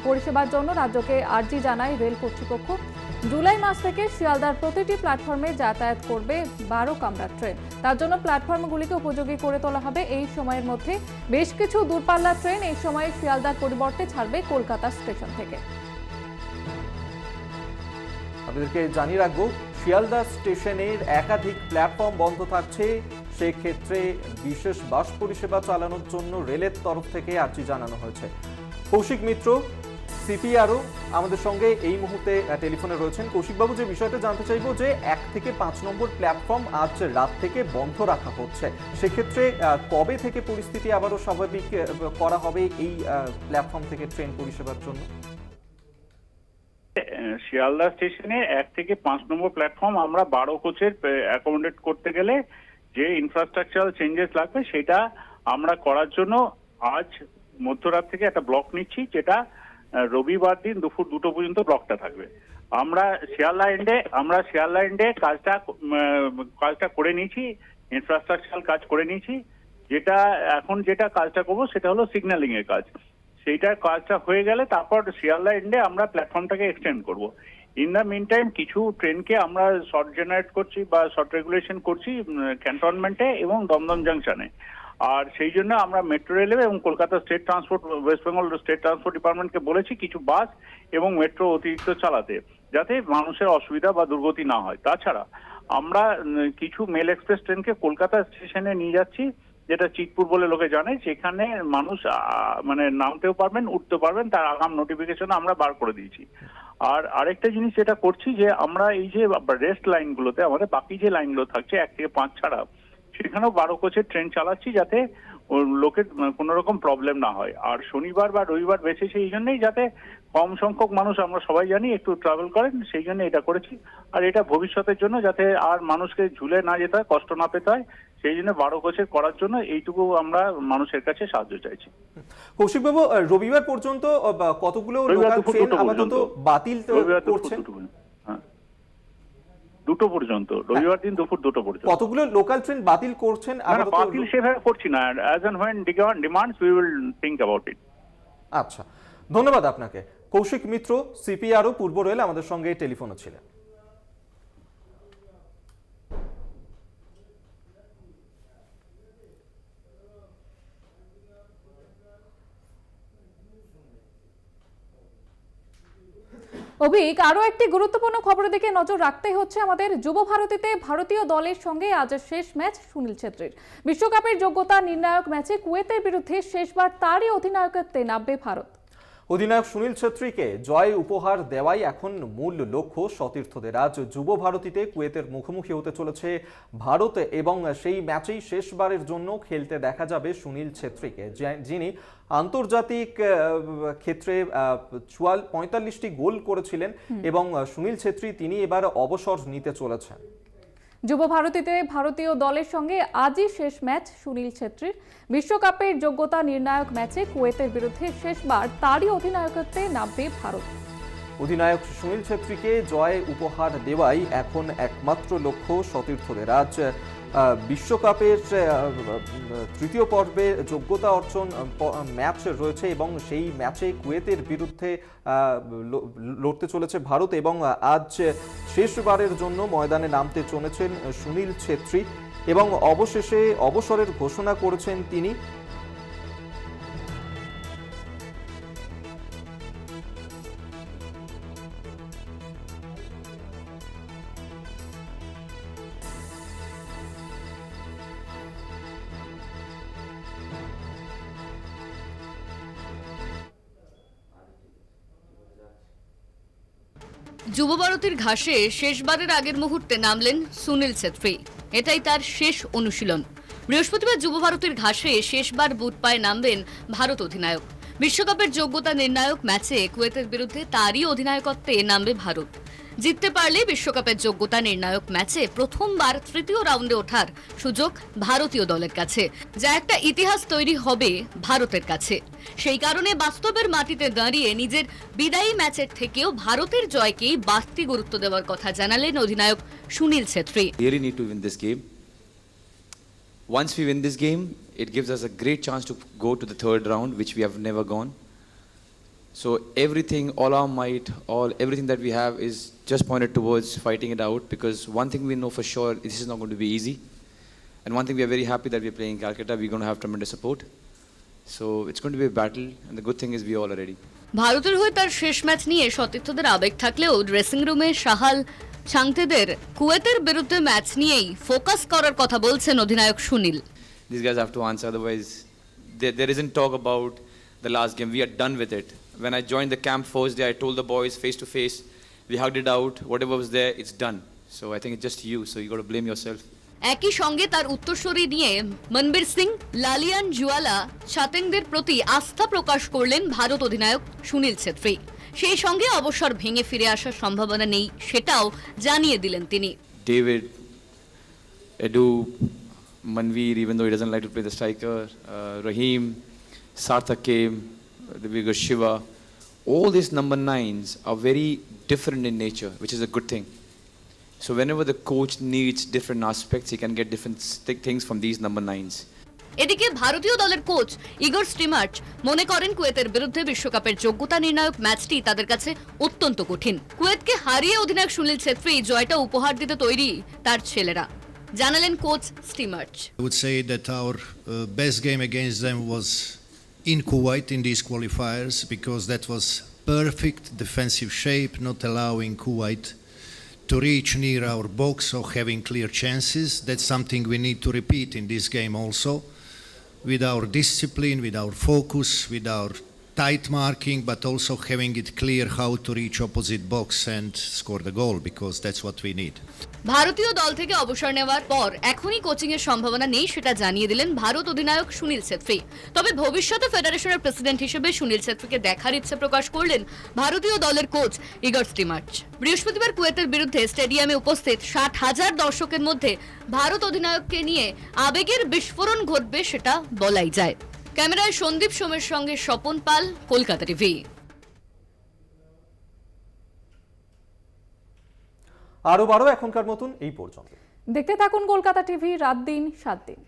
পরিষেবার জন্য রাজ্যকে আর্জি জানায় রেল কর্তৃপক্ষ। জুলাই মাস থেকে শিয়ালদার প্রতিটি প্ল্যাটফর্মে যাতায়াত করবে 12 কামরার ট্রেন। তার জন্য প্ল্যাটফর্মগুলিকে উপযোগী করে তোলা হবে এই সময়ের মধ্যে। বেশ কিছু দূরপাল্লার ট্রেন এই সময়ে শিয়ালদার পরিবর্তে ছাড়বে কলকাতা স্টেশন থেকে। আপনাদেরকে জানিয়ে রাখবো, শিয়ালদা স্টেশনের একাধিক প্ল্যাটফর্ম বন্ধ থাকছে। সেক্ষেত্রে বিশেষ বাস পরিষেবা চালানোর জন্য রেলের তরফ থেকে আর্জি জানানো হয়েছে। কৌশিক মিত্র, সিপিআরও আমাদের সঙ্গে এই মুহূর্তে টেলিফোনে রয়েছেন। কৌশিকবাবু, যে বিষয়টা জানতে চাইবো যে 1 থেকে 5 নম্বর প্ল্যাটফর্ম আজ রাত থেকে বন্ধ রাখা হচ্ছে, সেক্ষেত্রে কবে থেকে পরিস্থিতি আবারও স্বাভাবিক করা হবে এই প্ল্যাটফর্ম থেকে ট্রেন পরিষেবার জন্য? শিয়ালদা স্টেশনে 1 থেকে 5 নম্বর প্ল্যাটফর্ম আমরা 12 কোচের অ্যাকোমোডেট করতে গেলে যে ইনফ্রাস্ট্রাকচারাল চেঞ্জেস লাগবে সেটা আমরা করার জন্য আজ মধ্যরাত থেকে একটা ব্লক নিচ্ছি, যেটা রবিবার দিন দুপুর 2টো পর্যন্ত ব্লকটা থাকবে। আমরা শিয়ালদা এন্ডে কাজটা করে নিয়েছি, ইনফ্রাস্ট্রাকচারাল কাজ করে নিয়েছি। যেটা কাজটা করবো সেটা হলো সিগন্যালিং এর কাজ। সেইটার কাজটা হয়ে গেলে তারপর শিয়ালদা এন্ডে আমরা প্ল্যাটফর্মটাকে এক্সটেন্ড করব। ইন দ্য মিন টাইম কিছু ট্রেনকে আমরা শর্ট জেনারেট করছি বা শর্ট রেগুলেশন করছি ক্যান্টনমেন্টে এবং দমদম জাংশনে। আর সেই জন্য আমরা মেট্রো রেলওয়ে এবং Kolkata state transport, West Bengal state transport ডিপার্টমেন্টকে বলেছি কিছু বাস এবং মেট্রো অতিরিক্ত চালাতে, যাতে মানুষের অসুবিধা বা দুর্গতি না হয়। তাছাড়া আমরা কিছু মেল এক্সপ্রেস ট্রেনকে কলকাতা স্টেশনে নিয়ে যাচ্ছি, যেটা চিতপুর বলে লোকে জানে, সেখানে মানুষ মানে নামতেও পারবেন, উঠতে পারবেন, তার আগাম নোটিফিকেশন আমরা বার করে দিয়েছি। আর আরেকটা জিনিস যেটা করছি যে আমরা এই যে রেস্ট লাইনগুলোতে আমাদের বাকি যে লাইনগুলো থাকছে 1 থেকে 5 ছাড়া, সেখানেও 12 কোচের ট্রেন চালাচ্ছি, যাতে লোকের কোনো রকম প্রবলেম না হয়। আর শনিবার বা রবিবার বেঁচেছে এই জন্যই যাতে কম সংখ্যক মানুষ, আমরা সবাই জানি, একটু ট্রাভেল করেন, সেই জন্য এটা করেছি। আর এটা ভবিষ্যতের জন্য যাতে আর মানুষকে ঝুলে না যেতে হয়, কষ্ট না পেতে হয়, সেই জন্য 12 কোচের করার জন্য এইটুকু আমরা মানুষের কাছে সাহায্য চাইছি। কৌশিকবাবু, রবিবার পর্যন্ত কতগুলো লোকাল ট্রেন আপাতত বাতিল করছেন? 2টো পর্যন্ত, রবিবার দিন দুপুর 2টো পর্যন্ত। কতগুলো লোকাল ট্রেন বাতিল করছেন? বাতিল সেভাবে করছি না, as and when demands we will think about it. আচ্ছা, ধন্যবাদ আপনাকে। কৌশিক মিত্র, সিপিআরও পূর্ব রেল, আমাদের সঙ্গে টেলিফোনে ছিলেন। অভিক, আরো একটি গুরুত্বপূর্ণ খবরের দিকে নজর রাখতেই হচ্ছে আমাদের। যুব ভারতীতে ভারতীয় দলের সঙ্গে আজ শেষ ম্যাচ সুনীল ছেত্রীর। বিশ্বকাপের যোগ্যতা নির্ণায়ক ম্যাচে কুয়েতের বিরুদ্ধে শেষবার তারই অধিনায়কত্বে নামবে ভারত। অধিনায়ক সুনীল ছেত্রীকে জয় উপহার দেওয়াই এখন মূল লক্ষ্য সতীর্থদের। আজ যুব ভারতীতে কুয়েতের মুখোমুখি হতে চলেছে ভারত এবং সেই ম্যাচেই শেষবারের জন্য খেলতে দেখা যাবে সুনীল ছেত্রীকে, যিনি আন্তর্জাতিক ক্ষেত্রে 45টি গোল করেছিলেন এবং সুনীল ছেত্রী তিনি এবার অবসর নিতে চলেছেন। যুব ভারতীতে ভারতীয় দলের সঙ্গে আজই শেষ ম্যাচ সুনীল ছেত্রীর। বিশ্বকাপের যোগ্যতা নির্ণায়ক ম্যাচে কুয়েতের বিরুদ্ধে শেষবার তারই অধিনায়কত্বে নামবে ভারত। অধিনায়ক সুনীল ছেত্রীকে জয় উপহার দেওয়াই এখন একমাত্র লক্ষ্য সতীর্থদের। আজ বিশ্বকাপের তৃতীয় পর্বে যোগ্যতা অর্জন ম্যাচ রয়েছে এবং সেই ম্যাচে কুয়েতের বিরুদ্ধে লড়তে চলেছে ভারত এবং আজ শেষবারের জন্য ময়দানে নামতে চলেছেন সুনীল ছেত্রী এবং অবশেষে অবসরের ঘোষণা করেছেন তিনি। যুব ভারতীর ঘাসে শেষবারের আগের মুহূর্তে নামলেন সুনীল ছেত্রী। এটাই তার শেষ অনুশীলন। বৃহস্পতিবার যুব ভারতীর ঘাসে শেষবার বুট পায়ে নামবেন ভারত অধিনায়ক। বিশ্বকাপের যোগ্যতা নির্ণায়ক ম্যাচে কুয়েতের বিরুদ্ধে তারই অধিনায়কত্বে নামবে ভারত। জিততে পারলে বিশ্বকাপের যোগ্যতা নির্ণায়ক ম্যাচে প্রথমবার তৃতীয় রাউন্ডে ওঠার সুযোগ ভারতীয় দলের কাছে, যা একটা ইতিহাস তৈরি হবে ভারতের কাছে। সেই কারণে বাস্তবের মাটিতে দাঁড়িয়ে নিজের বিদায়ী ম্যাচের থেকেও ভারতের জয়কেই বাড়তি গুরুত্ব দেওয়ার কথা জানালেন অধিনায়ক Sunil Chhetri. Really need to win this game. Once we win this game, it gives us a great chance to go to the third round, which we have never gone. So everything, all our might, everything that we have is just pointed towards fighting it out, because one thing we know for sure, this is not going to be easy. And one thing we are very happy that we are playing Calcutta, we're going to have tremendous support. So it's going to be a battle, and the good thing is we all are ready. ভারতের হয়ে তার শেষ match নিয়ে সতীর্থদের আবেগ থাকলেও dressing রুমে সাহাল ছাংতেদের কুয়েতের বিরুদ্ধে ম্যাচ নিয়েই ফোকাস করার কথা বলছেন অধিনায়ক Sunil. These guys have to answer, otherwise there isn't talk about the last game. We are done with it. When I joined the camp first day, I told the boys face to face, we hugged it out, whatever was there, it's done. So I think it's just you, so you got to blame yourself. একই সঙ্গে তার উত্তরসূরি নিয়ে মনবীর সিং, লালিয়ান জুয়ালা, ছাতেংদের প্রতি আস্থা প্রকাশ করলেন ভারত অধিনায়ক সুনীল ছেত্রী। সেই সঙ্গে অবসর ভেঙে ফিরে আসার সম্ভাবনা নেই সেটাও জানিয়ে দিলেন তিনি। David, Edu, Manveer, even though he doesn't like to play the striker, Raheem, Sarthak came, we got Shiva. All these number 9s are very different in nature, which is a good thing. So whenever the coach needs different aspects, he can get different things from these number 9s. এদিকে ভারতীয় দলের coach Igor স্টিমার্চ মনে করেন কুয়েতের বিরুদ্ধে বিশ্বকাপের যোগ্যতা নির্ণায়ক ম্যাচটি তাদের কাছে অত্যন্ত কঠিন। কুয়েতকে হারিয়ে অধিনায়ক সুনীল ছেত্রী জয়টা উপহার দিতে তৈরি তার ছেলেরা, জানালেন coach স্টিমার্চ। I would say that our best game against them was in Kuwait in these qualifiers, because that was perfect defensive shape, not allowing Kuwait to reach near our box or having clear chances. That's something we need to repeat in this game also, with our discipline, with our focus, with our tight marking, but also having it clear how to reach opposite box and score the goal, because that's what we need. ভারতীয় দল থেকে অবসর নেওয়ার পর এখনই coaching এর সম্ভাবনা নেই সেটা জানিয়ে দিলেন ভারত অধিনায়ক সুনীল ছেত্রী। তবে ভবিষ্যতে ফেডারেশনের প্রেসিডেন্ট হিসেবে সুনীল ছেত্রীকে দেখার ইচ্ছে প্রকাশ করলেন ভারতীয় দলের কোচ ইগর স্টিমার্চ। বৃহস্পতিবার কুয়েতের বিরুদ্ধে স্টেডিয়ামে উপস্থিত 60,000 দর্শকের মধ্যে ভারত অধিনায়ককে নিয়ে আবেগের বিস্ফোরণ ঘটবে সেটা বলাই যায়। ক্যামেরায় সন্দীপ সোমের সঙ্গে স্বপন পাল, কলকাতা টিভি। আরো বারো এখনকার মতন এই পর্যন্ত। দেখতে থাকুন কলকাতা টিভি, রাত দিন 7 দিন।